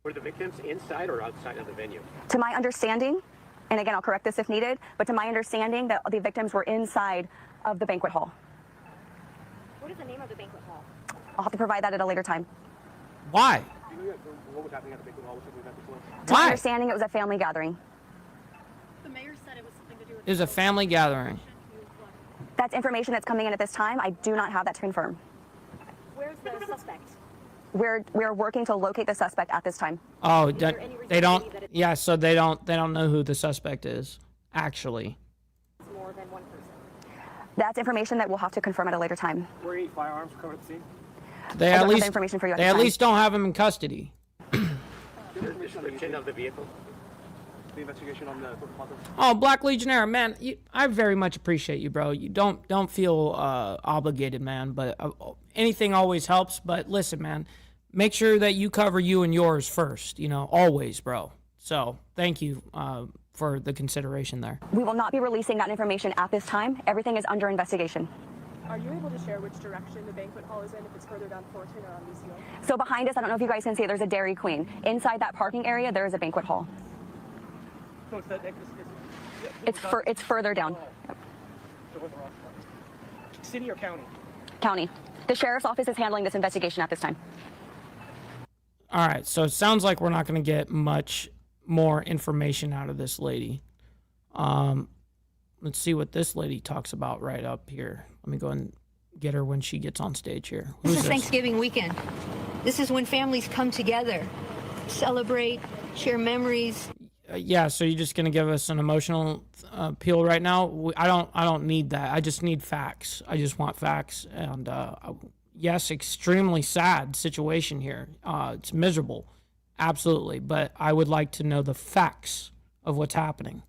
Were the victims inside or outside of the venue? To my understanding, and again, I'll correct this if needed, but to my understanding that the victims were inside of the banquet hall. What is the name of the banquet hall? I'll have to provide that at a later time. Why? What was happening at the banquet hall? To my understanding, it was a family gathering. The mayor said it was something to do with... It was a family gathering. That's information that's coming in at this time. I do not have that to confirm. Where's the suspect? We're working to locate the suspect at this time. Oh, they don't. Yeah, so they don't know who the suspect is. Actually, It's more than one person. That's information that we'll have to confirm at a later time. Were any firearms recovered at the scene? they I at don't have least that information for you at they this at time. least don't have him in custody. The description of the vehicle? The investigation on the plaza? Oh, Black Legionnaire, man, I very much appreciate you, bro. You don't feel obligated, man. But anything always helps. But listen, man, make sure that you cover you and yours first. You know, always, bro. So thank you for the consideration there. We will not be releasing that information at this time. Everything is under investigation. Are you able to share which direction the banquet hall is in, if it's further down Fulton or on Lucille? So behind us, I don't know if you guys can see it, there's a Dairy Queen. Inside that parking area, there is a banquet hall. So It's further down. City or county? County. The sheriff's office is handling this investigation at this time. All right, so it sounds like we're not going to get much more information out of this lady. Let's see what this lady talks about right up here. Let me go and get her when she gets on stage here. This is Thanksgiving weekend. This is when families come together, celebrate, share memories. Yeah, so you're just gonna give us an emotional appeal right now? I don't need that. I just need facts. I just want facts. And yes, extremely sad situation here. It's miserable, absolutely. But I would like to know the facts of what's happening.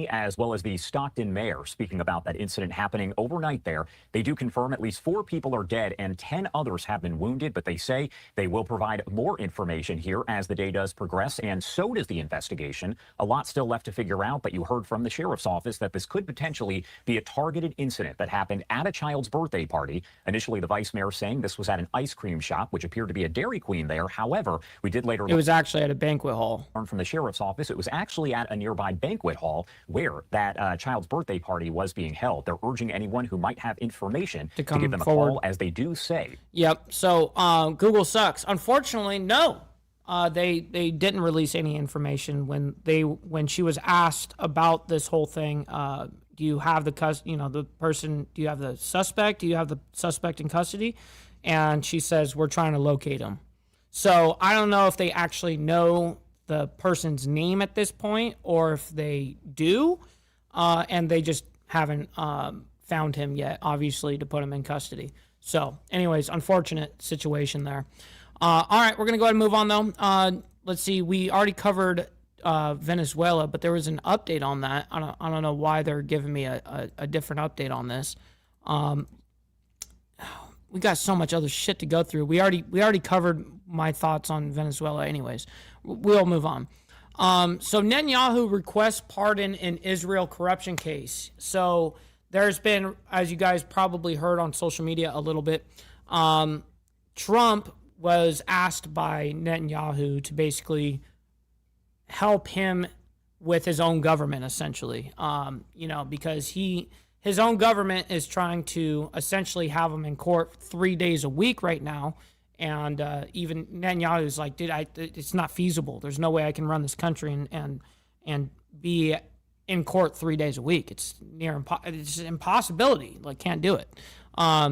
As well as the Stockton mayor speaking about that incident happening overnight there. They do confirm at least 4 people are dead and 10 others have been wounded, but they say they will provide more information here as the day does progress, and so does the investigation. A lot still left to figure out, but you heard from the sheriff's office that this could potentially be a targeted incident that happened at a child's birthday party. Initially, the vice mayor saying this was at an ice cream shop, which appeared to be a Dairy Queen there. However, we did later... It was actually at a banquet hall. Learn from the sheriff's office, it was actually at a nearby banquet hall where that child's birthday party was being held. They're urging anyone who might have information to give them forward. a call, as they do say. Yep. So Google sucks. Unfortunately, no. They didn't release any information when she was asked about this whole thing. Do you have the person? Do you have the suspect? Do you have the suspect in custody? And she says, we're trying to locate him. So I don't know if they actually know the person's name at this point, or if they do, and they just haven't found him yet, obviously, to put him in custody. So anyways, unfortunate situation there. All right, we're going to go ahead and move on, though. Let's see. We already covered Venezuela, but there was an update on that. I don't know why they're giving me a different update on this. We got so much other shit to go through. We already covered my thoughts on Venezuela anyways. We'll move on. So Netanyahu requests pardon in Israel corruption case. So there's been, as you guys probably heard on social media a little bit, Trump was asked by Netanyahu to basically help him with his own government, essentially, because his own government is trying to essentially have him in court 3 days a week right now. And even Netanyahu is like, dude, it's not feasible. There's no way I can run this country and be in court 3 days a week. It's it's an impossibility. Like, can't do it.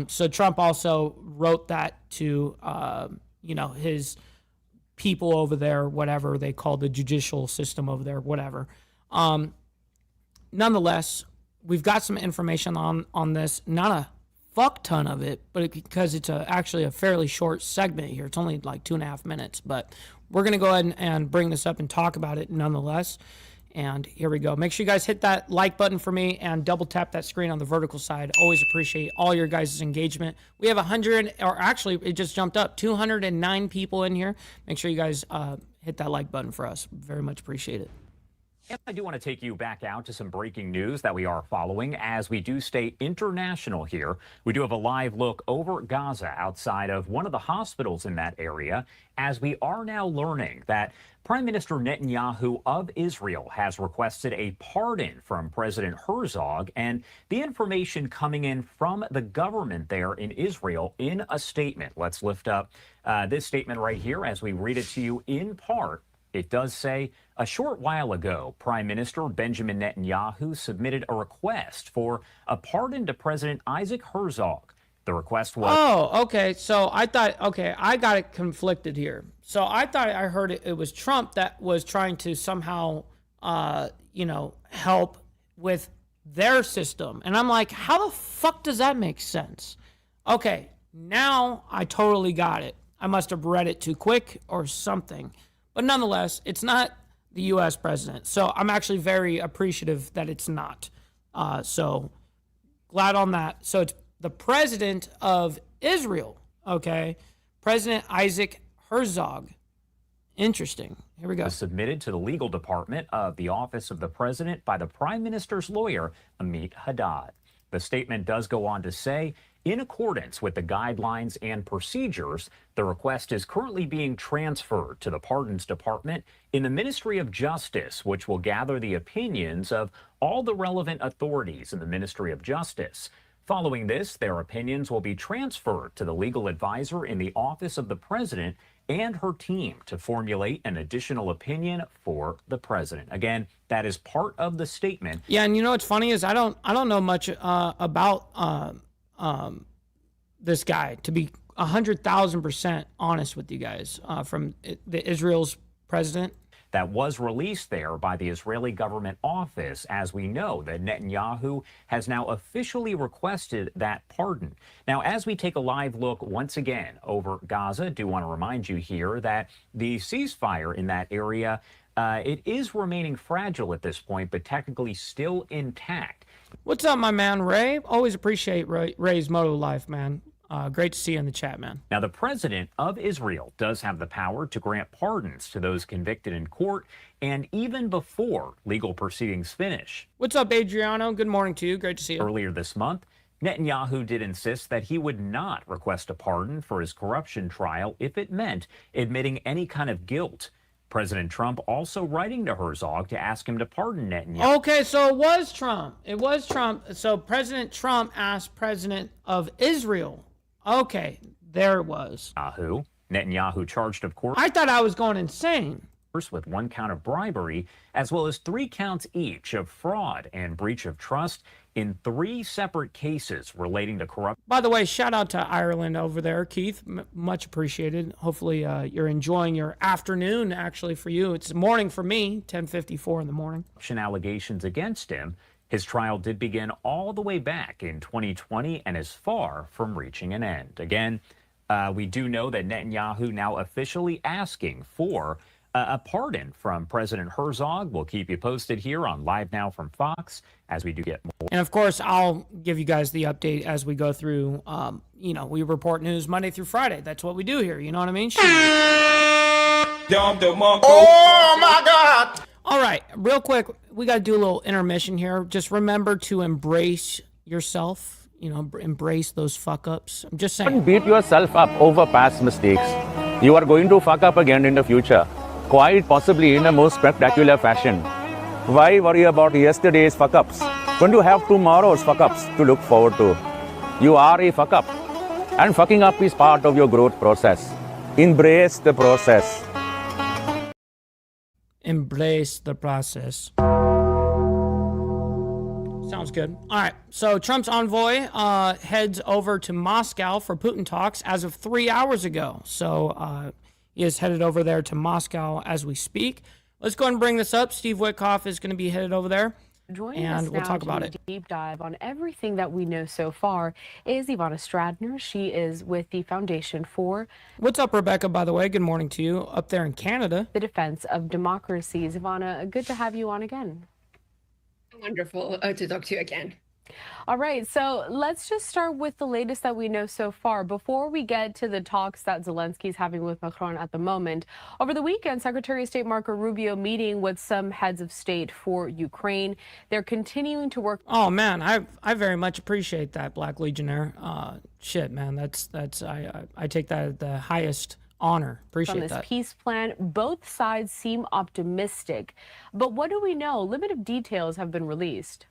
So Trump also wrote that to, his people over there, whatever they call the judicial system over there, whatever. Nonetheless, we've got some information on this. Not a fuck ton of it, but because it's actually a fairly short segment here. It's only like 2.5 minutes, but we're going to go ahead and bring this up and talk about it nonetheless. And here we go. Make sure you guys hit that like button for me and double tap that screen on the vertical side. Always appreciate all your guys' engagement. We have 100, or actually it just jumped up, 209 people in here. Make sure you guys hit that like button for us. Very much appreciate it. And I do want to take you back out to some breaking news that we are following as we do stay international here. We do have a live look over Gaza outside of one of the hospitals in that area, as we are now learning that Prime Minister Netanyahu of Israel has requested a pardon from President Herzog, and the information coming in from the government there in Israel in a statement. Let's lift up this statement right here as we read it to you in part. It does say, a short while ago, Prime Minister Benjamin Netanyahu submitted a request for a pardon to President Isaac Herzog. The request was... Oh, okay. So I thought, I got it conflicted here. So I thought I heard it was Trump that was trying to somehow, help with their system. And I'm like, how the fuck does that make sense? Okay, now I totally got it. I must have read it too quick or something. But nonetheless, it's not the U.S. president. So I'm actually very appreciative that it's not. So glad on that. So it's the president of Israel, okay? President Isaac Herzog. Interesting. Here we go. Submitted to the legal department of the office of the president by the prime minister's lawyer, Amit Haddad. The statement does go on to say, in accordance with the guidelines and procedures, the request is currently being transferred to the Pardons Department in the Ministry of Justice, which will gather the opinions of all the relevant authorities in the Ministry of Justice. Following this, their opinions will be transferred to the legal advisor in the office of the president and her team to formulate an additional opinion for the president. Again, that is part of the statement. Yeah, and you know what's funny is I don't know much about this guy, to be 100,000% honest with you guys, from the Israel's president. That was released there by the Israeli government office, as we know that Netanyahu has now officially requested that pardon. Now, as we take a live look once again over Gaza, I do want to remind you here that the ceasefire in that area, it is remaining fragile at this point, but technically still intact. What's up, my man, Ray? Always appreciate Ray's Moto Life, man. Great to see you in the chat, man. Now, the president of Israel does have the power to grant pardons to those convicted in court, and even before legal proceedings finish. What's up, Adriano? Good morning to you. Great to see you. Earlier this month, Netanyahu did insist that he would not request a pardon for his corruption trial if it meant admitting any kind of guilt. President Trump also writing to Herzog to ask him to pardon Netanyahu. Okay, so it was Trump. It was Trump. So President Trump asked President of Israel. Okay, there it was. Netanyahu charged, of course. I thought I was going insane. With 1 count of bribery, as well as 3 counts each of fraud and breach of trust in 3 separate cases relating to corruption. By the way, shout out to Ireland over there, Keith. Much appreciated. Hopefully you're enjoying your afternoon, actually, for you. It's morning for me, 10:54 in the morning. Allegations against him. His trial did begin all the way back in 2020 and is far from reaching an end. Again, we do know that Netanyahu now officially asking for a pardon from President Herzog. We'll keep you posted here on Live Now from Fox as we do get more. And of course, I'll give you guys the update as we go through. We report news Monday through Friday. That's what we do here. You know what I mean? Oh my God! All right, real quick, we got to do a little intermission here. Just remember to embrace yourself. Embrace those fuck ups. I'm just saying. Don't beat yourself up over past mistakes. You are going to fuck up again in the future, quite possibly in a most spectacular fashion. Why worry about yesterday's fuck-ups when you have tomorrow's fuck-ups to look forward to? You are a fuck-up, and fucking up is part of your growth process. Embrace the process. Embrace the process. Sounds good. All right. So Trump's envoy heads over to Moscow for Putin talks as of 3 hours ago. So he is headed over there to Moscow as we speak. Let's go ahead and bring this up. Steve Witkoff is going to be headed over there. Joining and us we'll now talk to about do it. a deep dive on everything that we know so far is Ivana Stradner. She is with the Foundation for... What's up, Rebecca, by the way? Good morning to you up there in Canada. The Defense of Democracies. Ivana, good to have you on again. Wonderful to talk to you again. All right, so let's just start with the latest that we know so far. Before we get to the talks that Zelensky is having with Macron at the moment, over the weekend, Secretary of State Marco Rubio meeting with some heads of state for Ukraine. They're continuing to work. Oh man, I very much appreciate that, Black Legionnaire. Shit, man, that's I take that as the highest honor. Appreciate from this that. peace plan. Both sides seem optimistic, but what do we know? Limited details have been released.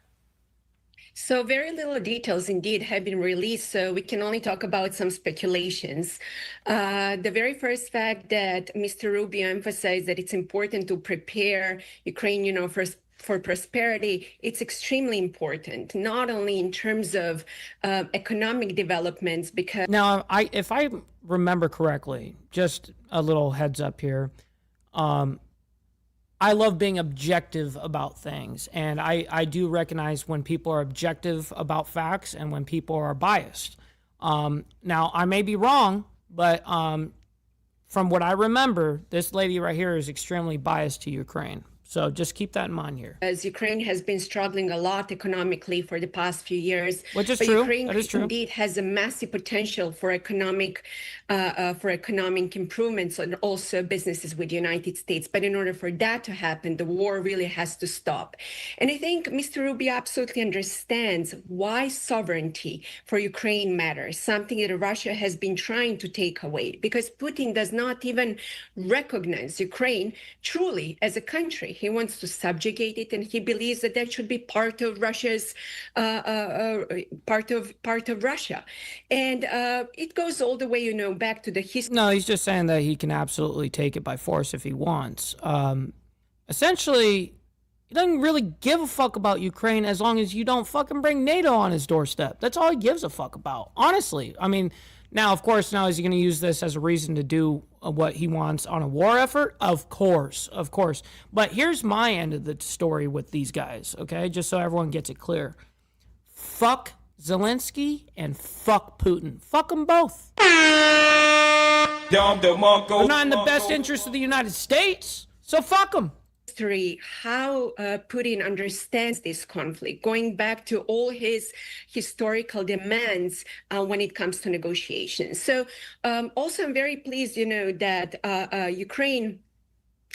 So very little details indeed have been released, so we can only talk about some speculations. The very first fact that Mr. Rubio emphasized that it's important to prepare Ukraine, for prosperity, it's extremely important, not only in terms of economic developments, because... Now, if I remember correctly, just a little heads up here, I love being objective about things, and I do recognize when people are objective about facts and when people are biased. Now, I may be wrong, but from what I remember, this lady right here is extremely biased to Ukraine. So just keep that in mind here. As Ukraine has been struggling a lot economically for the past few years, which is but true. Ukraine That is true. Indeed has a massive potential for economic improvements and also businesses with the United States. But in order for that to happen, the war really has to stop. And I think Mr. Rubio absolutely understands why sovereignty for Ukraine matters, something that Russia has been trying to take away, because Putin does not even recognize Ukraine truly as a country. He wants to subjugate it, and he believes that that should be part of Russia's part of Russia. And it goes all the way, back to the history. No, he's just saying that he can absolutely take it by force if he wants. Essentially, he doesn't really give a fuck about Ukraine as long as you don't fucking bring NATO on his doorstep. That's all he gives a fuck about, honestly. I mean, now, of course, is he going to use this as a reason to do what he wants on a war effort? Of course. But here's my end of the story with these guys, okay? Just so everyone gets it clear. Fuck Zelensky and fuck Putin. Fuck them both. They're not in the best interest of the United States, so fuck them. How Putin understands this conflict, going back to all his historical demands when it comes to negotiations. So also I'm very pleased, that Ukraine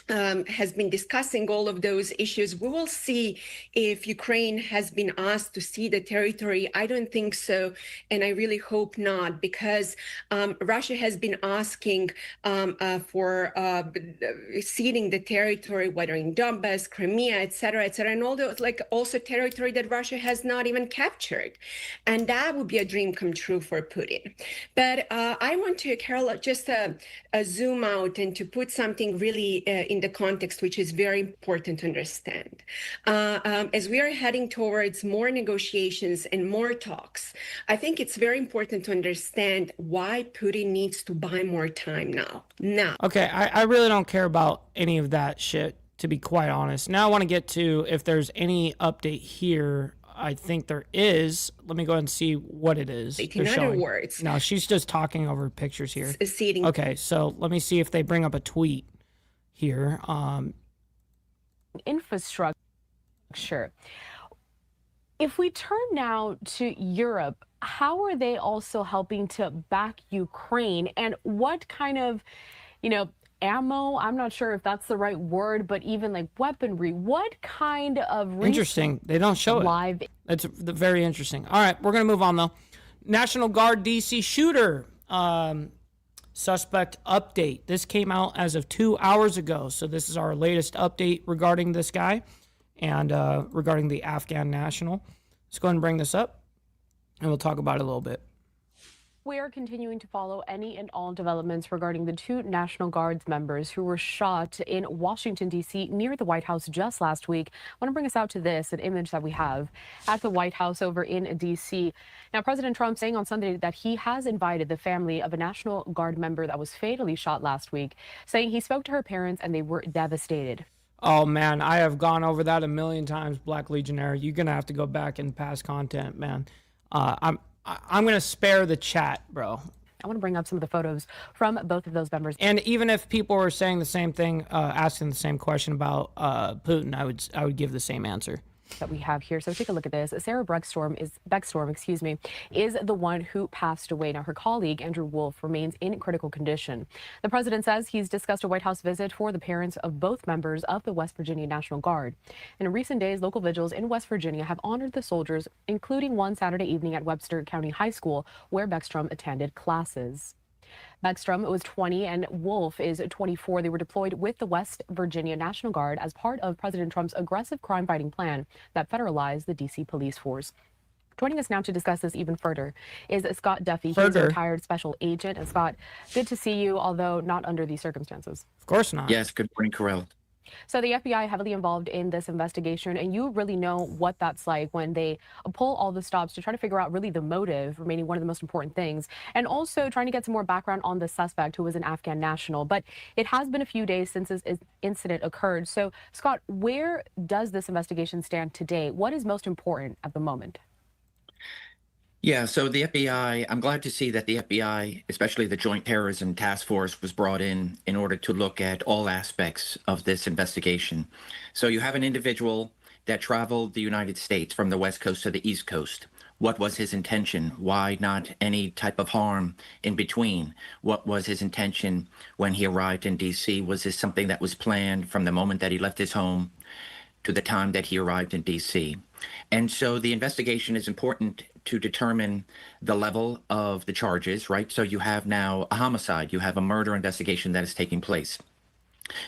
has been discussing all of those issues. We will see if Ukraine has been asked to cede the territory. I don't think so, and I really hope not, because Russia has been asking for ceding the territory, whether in Donbass, Crimea, etc., and all those, also territory that Russia has not even captured. And that would be a dream come true for Putin. But I want to, Carol, just zoom out and to put something really in the context, which is very important to understand. As we are heading towards more negotiations and more talks, I think it's very important to understand why Putin needs to buy more time now. Okay, I really don't care about any of that shit, to be quite honest. Now I want to get to if there's any update here. I think there is. Let me go ahead and see what it is. In other words, no, she's just talking over pictures here. Ceding. Okay, so let me see if they bring up a tweet here. Infrastructure. If we turn now to Europe, how are they also helping to back Ukraine, and what kind of, ammo, I'm not sure if that's the right word, but even like weaponry, what kind of interesting, they don't show live. That's very interesting. All right, we're gonna move on though. National Guard DC shooter suspect update. This came out as of 2 hours ago. So this is our latest update regarding this guy and regarding the Afghan national. Let's go ahead and bring this up and we'll talk about it a little bit. We are continuing to follow any and all developments regarding the 2 National Guards members who were shot in Washington, D.C. near the White House just last week. I want to bring us out to this, an image that we have at the White House over in D.C. Now, President Trump saying on Sunday that he has invited the family of a National Guard member that was fatally shot last week, saying he spoke to her parents and they were devastated. Oh, man, I have gone over that a million times, Black Legionnaire. You're going to have to go back and past content, man. I'm going to spare the chat, bro. I want to bring up some of the photos from both of those members. And even if people were saying the same thing, asking the same question about Putin, I would give the same answer. That we have here. So take a look at this. Sarah Beckstorm is the one who passed away. Now, her colleague, Andrew Wolf, remains in critical condition. The president says he's discussed a White House visit for the parents of both members of the West Virginia National Guard. In recent days, local vigils in West Virginia have honored the soldiers, including one Saturday evening at Webster County High School, where Beckstrom attended classes. Beckstrom was 20 and Wolf is 24. They were deployed with the West Virginia National Guard as part of President Trump's aggressive crime-fighting plan that federalized the D.C. police force. Joining us now to discuss this even further is Scott Duffy. He's a retired special agent. And Scott, good to see you, although not under these circumstances. Of course not. Yes, good morning, Carell. So the FBI heavily involved in this investigation, and you really know what that's like when they pull all the stops to try to figure out really the motive, remaining one of the most important things, and also trying to get some more background on the suspect who was an Afghan national. But it has been a few days since this incident occurred. So, Scott, where does this investigation stand today? What is most important at the moment? Yeah, so the FBI, I'm glad to see that the FBI, especially the Joint Terrorism Task Force, was brought in order to look at all aspects of this investigation. So you have an individual that traveled the United States from the West Coast to the East Coast. What was his intention? Why not any type of harm in between? What was his intention when he arrived in D.C.? Was this something that was planned from the moment that he left his home to the time that he arrived in D.C.? And so the investigation is important to determine the level of the charges, right? So you have now a homicide, you have a murder investigation that is taking place.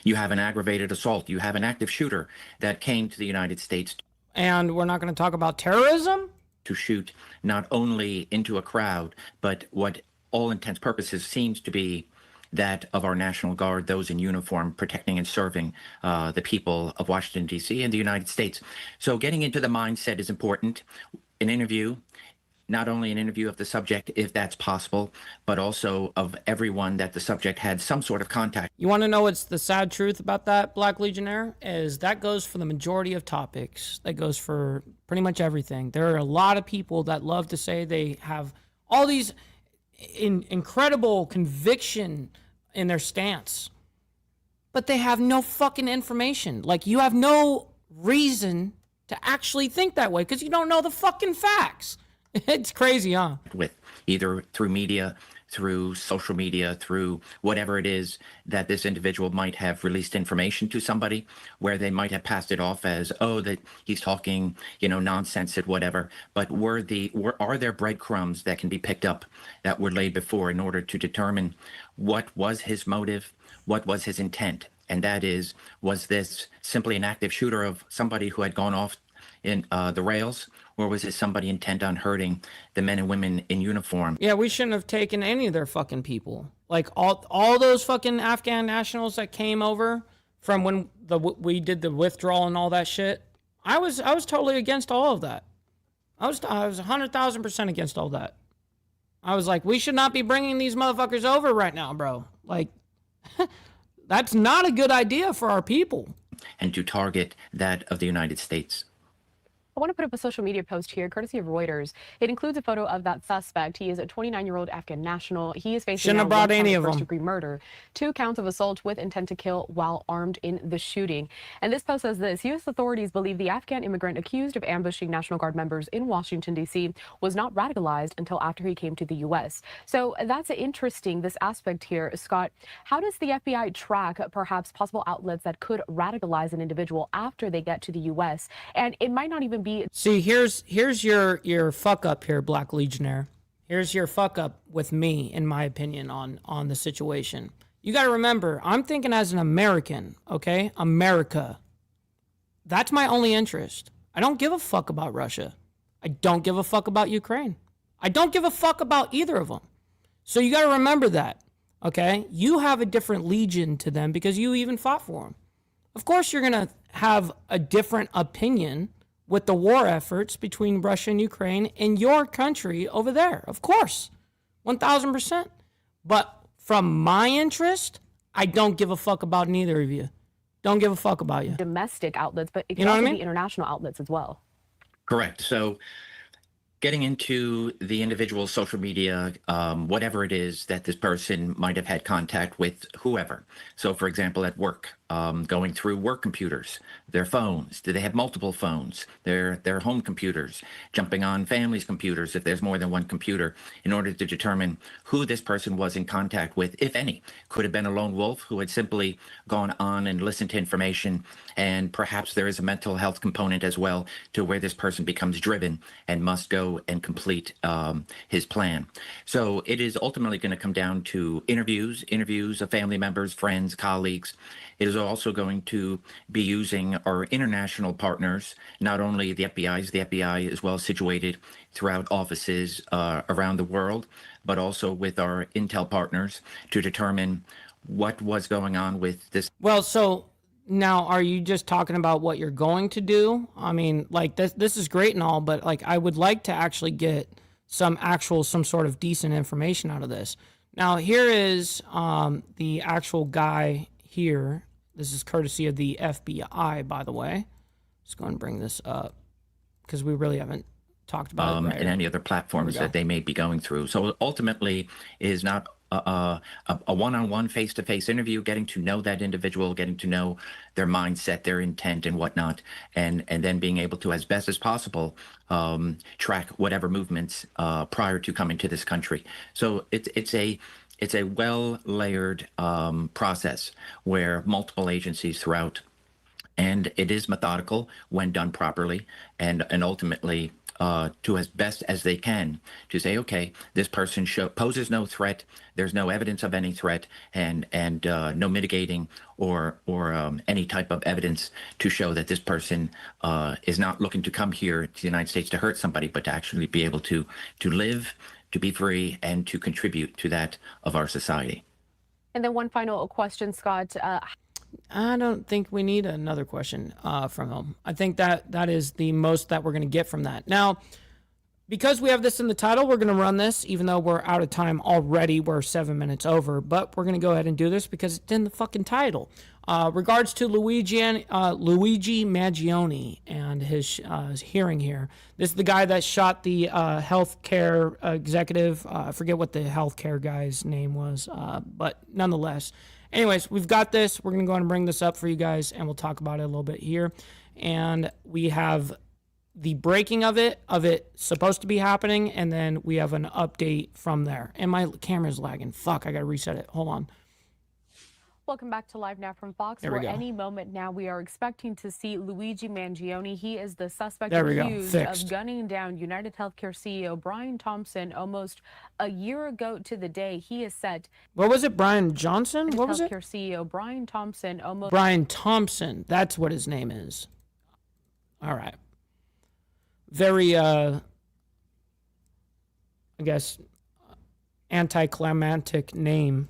You have an aggravated assault, you have an active shooter that came to the United States. And we're not going to talk about terrorism? To shoot not only into a crowd, but what all intents purposes seems to be that of our National Guard, those in uniform protecting and serving the people of Washington, D.C. and the United States. So getting into the mindset is important. An interview, not only an interview of the subject, if that's possible, but also of everyone that the subject had some sort of contact. You want to know what's the sad truth about that, Black Legionnaire? Is that goes for the majority of topics. That goes for pretty much everything. There are a lot of people that love to say they have all these incredible conviction in their stance, but they have no fucking information. Like, you have no reason to actually think that way because you don't know the fucking facts. It's crazy, huh? With either through media, through social media, through whatever it is that this individual might have released information to somebody where they might have passed it off as, oh, that he's talking, nonsense and whatever. But are there breadcrumbs that can be picked up that were laid before in order to determine what was his motive, what was his intent? And that is, was this simply an active shooter of somebody who had gone off in the rails? Or was it somebody intent on hurting the men and women in uniform? Yeah, we shouldn't have taken any of their fucking people. Like all those fucking Afghan nationals that came over from when we did the withdrawal and all that shit. I was totally against all of that. I was 100,000% against all that. I was like, we should not be bringing these motherfuckers over right now, bro. Like, that's not a good idea for our people. And to target that of the United States. I want to put up a social media post here, courtesy of Reuters. It includes a photo of that suspect. He is a 29-year-old Afghan national. He is facing now 1 count of first-degree murder, 2 counts of assault with intent to kill while armed in the shooting. And this post says this: U.S. authorities believe the Afghan immigrant accused of ambushing National Guard members in Washington, D.C. was not radicalized until after he came to the U.S. So that's interesting, this aspect here. Scott, how does the FBI track perhaps possible outlets that could radicalize an individual after they get to the U.S.? And it might not even be... See, here's your fuck up here, Black Legionnaire. Here's your fuck up with me, in my opinion, on the situation. You got to remember, I'm thinking as an American, okay? America. That's my only interest. I don't give a fuck about Russia. I don't give a fuck about Ukraine. I don't give a fuck about either of them. So you got to remember that, okay? You have a different legion to them because you even fought for them. Of course, you're going to have a different opinion with the war efforts between Russia and Ukraine in your country over there. Of course, 1,000%. But from my interest, I don't give a fuck about neither of you. Don't give a fuck about you. Domestic outlets, but it can You know what also I mean? be international outlets as well. Correct. So getting into the individual social media, whatever it is that this person might have had contact with whoever. So for example, at work, going through work computers, their phones, do they have multiple phones, their home computers, jumping on families' computers if there's more than one computer, in order to determine who this person was in contact with, if any. Could have been a lone wolf who had simply gone on and listened to information, and perhaps there is a mental health component as well to where this person becomes driven and must go and complete his plan. So it is ultimately going to come down to interviews of family members, friends, colleagues. It is also going to be using our international partners, not only the FBI is well situated throughout offices around the world, but also with our intel partners to determine what was going on with this. Well, so now are you just talking about what you're going to do? I mean, like this is great and all, but like I would like to actually get some sort of decent information out of this. Now, here is the actual guy here. This is courtesy of the FBI, by the way. Let's go and bring this up because we really haven't talked about it. Right? And any other platforms that they may be going through. So ultimately, it is not a one-on-one, face-to-face interview, getting to know that individual, getting to know their mindset, their intent, and whatnot, and then being able to, as best as possible, track whatever movements prior to coming to this country. So it's a well-layered process where multiple agencies throughout, and it is methodical when done properly, and ultimately to as best as they can to say, okay, this person poses no threat, there's no evidence of any threat, and no mitigating or any type of evidence to show that this person is not looking to come here to the United States to hurt somebody, but to actually be able to live, to be free, and to contribute to that of our society. And then one final question, Scott. I don't think we need another question from him. I think that is the most that we're going to get from that. Now, because we have this in the title, we're going to run this, even though we're out of time already. We're 7 minutes over, but we're going to go ahead and do this because it's in the fucking title. Regards to Luigi Mangione and his hearing here. This is the guy that shot the healthcare executive. I forget what the healthcare guy's name was, but nonetheless. Anyways, we've got this. We're going to go ahead and bring this up for you guys, and we'll talk about it a little bit here. And we have the breaking of it supposed to be happening, and then we have an update from there. And my camera's lagging. Fuck, I got to reset it. Hold on. Welcome back to Live Now from Fox, where any moment now we are expecting to see Luigi Mangione. He is the suspect accused of gunning down United Healthcare CEO Brian Thompson almost a year ago to the day. He is set. What was it? Brian Johnson? What was it? Healthcare CEO Brian Thompson almost. Brian Thompson. That's what his name is. All right. Very, I guess, anticlimactic name.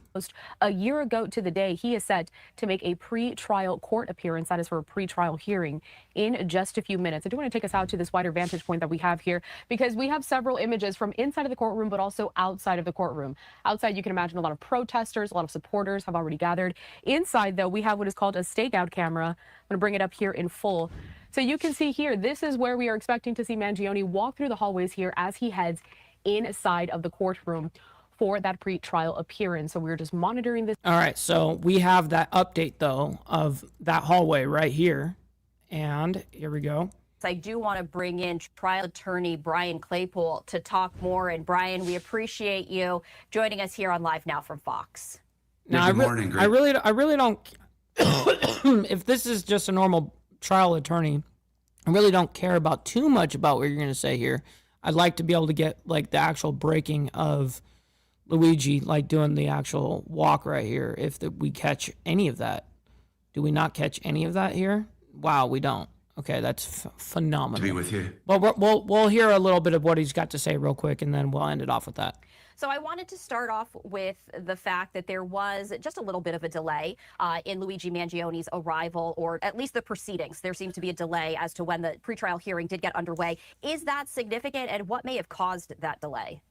A year ago to the day, he is set to make a pre-trial court appearance. That is for a pre-trial hearing in just a few minutes. I do want to take us out to this wider vantage point that we have here, because we have several images from inside of the courtroom, but also outside of the courtroom. Outside, you can imagine a lot of protesters, a lot of supporters have already gathered. Inside, though, we have what is called a stakeout camera. I'm going to bring it up here in full. So you can see here, this is where we are expecting to see Mangione walk through the hallways here as he heads inside of the courtroom for that pre-trial appearance. So we're just monitoring this. All right, so we have that update, though, of that hallway right here. And here we go. I do want to bring in trial attorney Brian Claypool to talk more. And Brian, we appreciate you joining us here on Live Now from Fox. Now, good morning. I really don't. If this is just a normal trial attorney, I really don't care about too much about what you're going to say here. I'd like to be able to get like the actual breaking of Luigi, like doing the actual walk right here. If we catch any of that. Do we not catch any of that here? Wow, we don't. Okay, that's phenomenal. To be with you. Well, we'll hear a little bit of what he's got to say real quick, and then we'll end it off with that. So I wanted to start off with the fact that there was just a little bit of a delay in Luigi Mangione's arrival, or at least the proceedings. There seemed to be a delay as to when the pretrial hearing did get underway. Is that significant, and what may have caused that delay?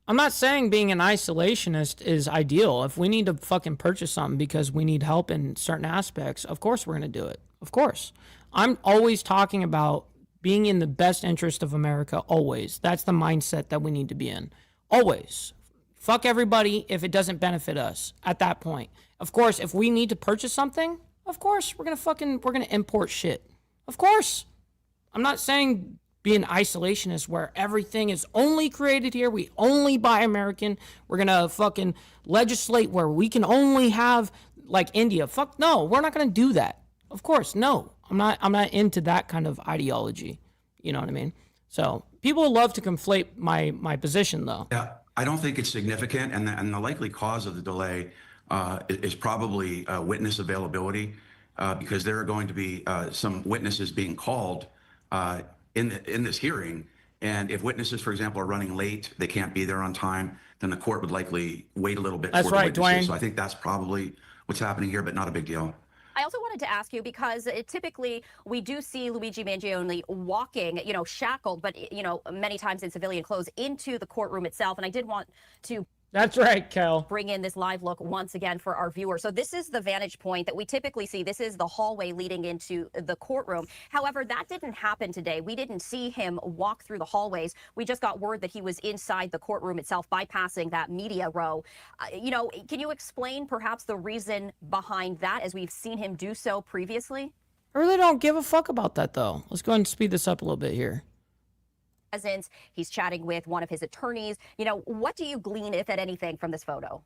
I'm not saying being an isolationist is ideal. If we need to fucking purchase something because we need help in certain aspects, of course we're going to do it. Of course. I'm always talking about being in the best interest of America, always. That's the mindset that we need to be in. Always. Fuck everybody if it doesn't benefit us at that point. Of course, if we need to purchase something, of course, we're going to import shit. Of course. I'm not saying be an isolationist where everything is only created here. We only buy American. We're going to fucking legislate where we can only have like India. Fuck no, we're not going to do that. Of course, no. I'm not into that kind of ideology. You know what I mean? So people love to conflate my position though. Yeah, I don't think it's significant, and the likely cause of the delay is probably witness availability, because there are going to be some witnesses being called in this hearing. And if witnesses, for example, are running late, they can't be there on time, then the court would likely wait a little bit for the witnesses. Dwayne. So I think that's probably what's happening here, but not a big deal. I also wanted to ask you, because typically we do see Luigi Mangione walking, shackled, but, many times in civilian clothes into the courtroom itself. And I did want to... That's right, Kel. Bring in this live look once again for our viewers. So this is the vantage point that we typically see. This is the hallway leading into the courtroom. However, that didn't happen today. We didn't see him walk through the hallways. We just got word that he was inside the courtroom itself, bypassing that media row. Can you explain perhaps the reason behind that, as we've seen him do so previously? I really don't give a fuck about that, though. Let's go ahead and speed this up a little bit here. He's chatting with one of his attorneys. What do you glean, if at anything, from this photo?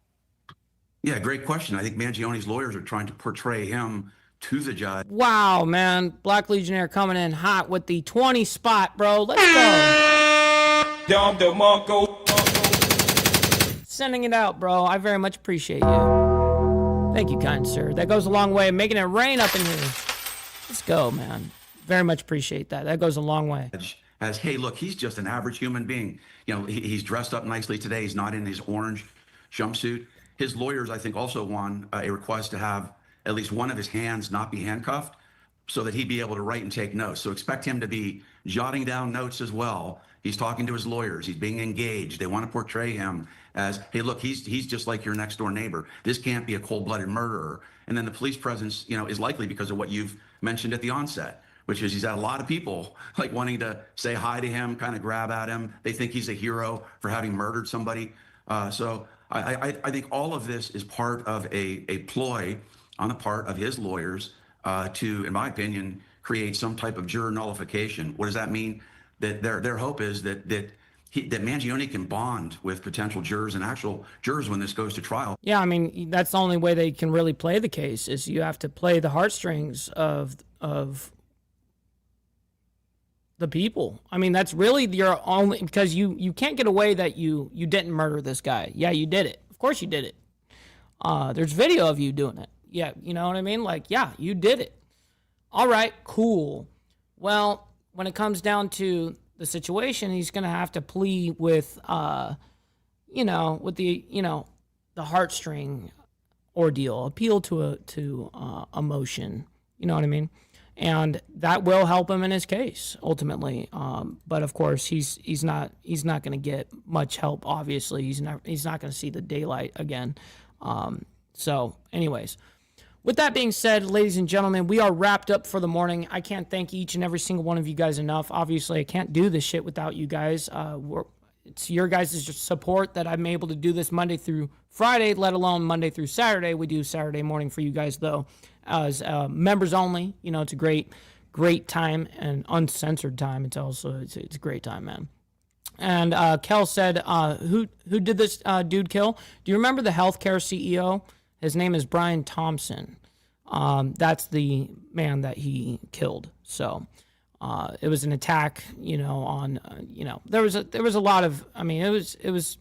Yeah, great question. I think Mangione's lawyers are trying to portray him to the judge. Wow, man. Black Legionnaire coming in hot with the 20 spot, bro. Let's go. Sending it out, bro. I very much appreciate you. Thank you, kind sir. That goes a long way. Making it rain up in here. Let's go, man. Very much appreciate that. That goes a long way. As, hey, look, he's just an average human being. He's dressed up nicely today. He's not in his orange jumpsuit. His lawyers, I think, also won a request to have at least one of his hands not be handcuffed so that he'd be able to write and take notes. So expect him to be jotting down notes as well. He's talking to his lawyers. He's being engaged. They want to portray him as, hey, look, he's just like your next door neighbor. This can't be a cold-blooded murderer. And then the police presence, is likely because of what you've mentioned at the onset, which is he's had a lot of people like wanting to say hi to him, kind of grab at him. They think he's a hero for having murdered somebody. So I think all of this is part of a ploy on the part of his lawyers to, in my opinion, create some type of juror nullification. What does that mean? That their hope is that Mangione can bond with potential jurors and actual jurors when this goes to trial. Yeah, I mean, that's the only way they can really play the case, is you have to play the heartstrings of the people. I mean, that's really your only, because you can't get away that you didn't murder this guy. Yeah, you did it. Of course you did it. There's video of you doing it. Yeah, you know what I mean? Like, yeah, you did it. All right, cool. Well, when it comes down to the situation, he's going to have to plea with, with the heartstring ordeal, appeal to emotion. You know what I mean? And that will help him in his case ultimately. But of course, he's not going to get much help. Obviously, he's not going to see the daylight again. So, anyways, with that being said, ladies and gentlemen, we are wrapped up for the morning. I can't thank each and every single one of you guys enough. Obviously, I can't do this shit without you guys. It's your guys' support that I'm able to do this Monday through Friday, let alone Monday through Saturday. We do Saturday morning for you guys, though, as members only. It's a great time and uncensored time. It's a great time, man. And Kel said, who did this dude kill? Do you remember the healthcare CEO? His name is Brian Thompson. That's the man that he killed. So it was an attack, on, there was a lot of, it was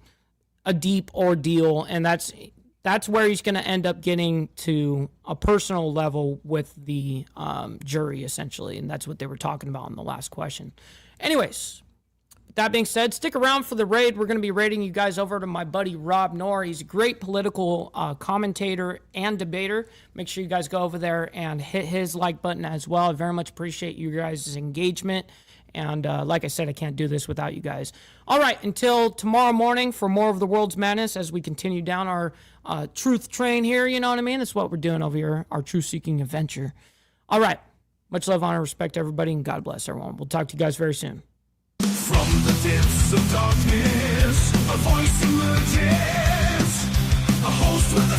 a deep ordeal, and that's where he's going to end up getting to a personal level with the jury, essentially, and that's what they were talking about in the last question. Anyways, that being said, stick around for the raid. We're going to be raiding you guys over to my buddy Rob Knorr. He's a great political commentator and debater. Make sure you guys go over there and hit his like button as well. I very much appreciate you guys' engagement. And like I said, I can't do this without you guys. All right, until tomorrow morning for more of the World's Madness as we continue down our truth train here, you know what I mean? That's what we're doing over here, our truth-seeking adventure. All right, much love, honor, respect to everybody, and God bless everyone. We'll talk to you guys very soon. From the depths of darkness, a voice emerges, a host with a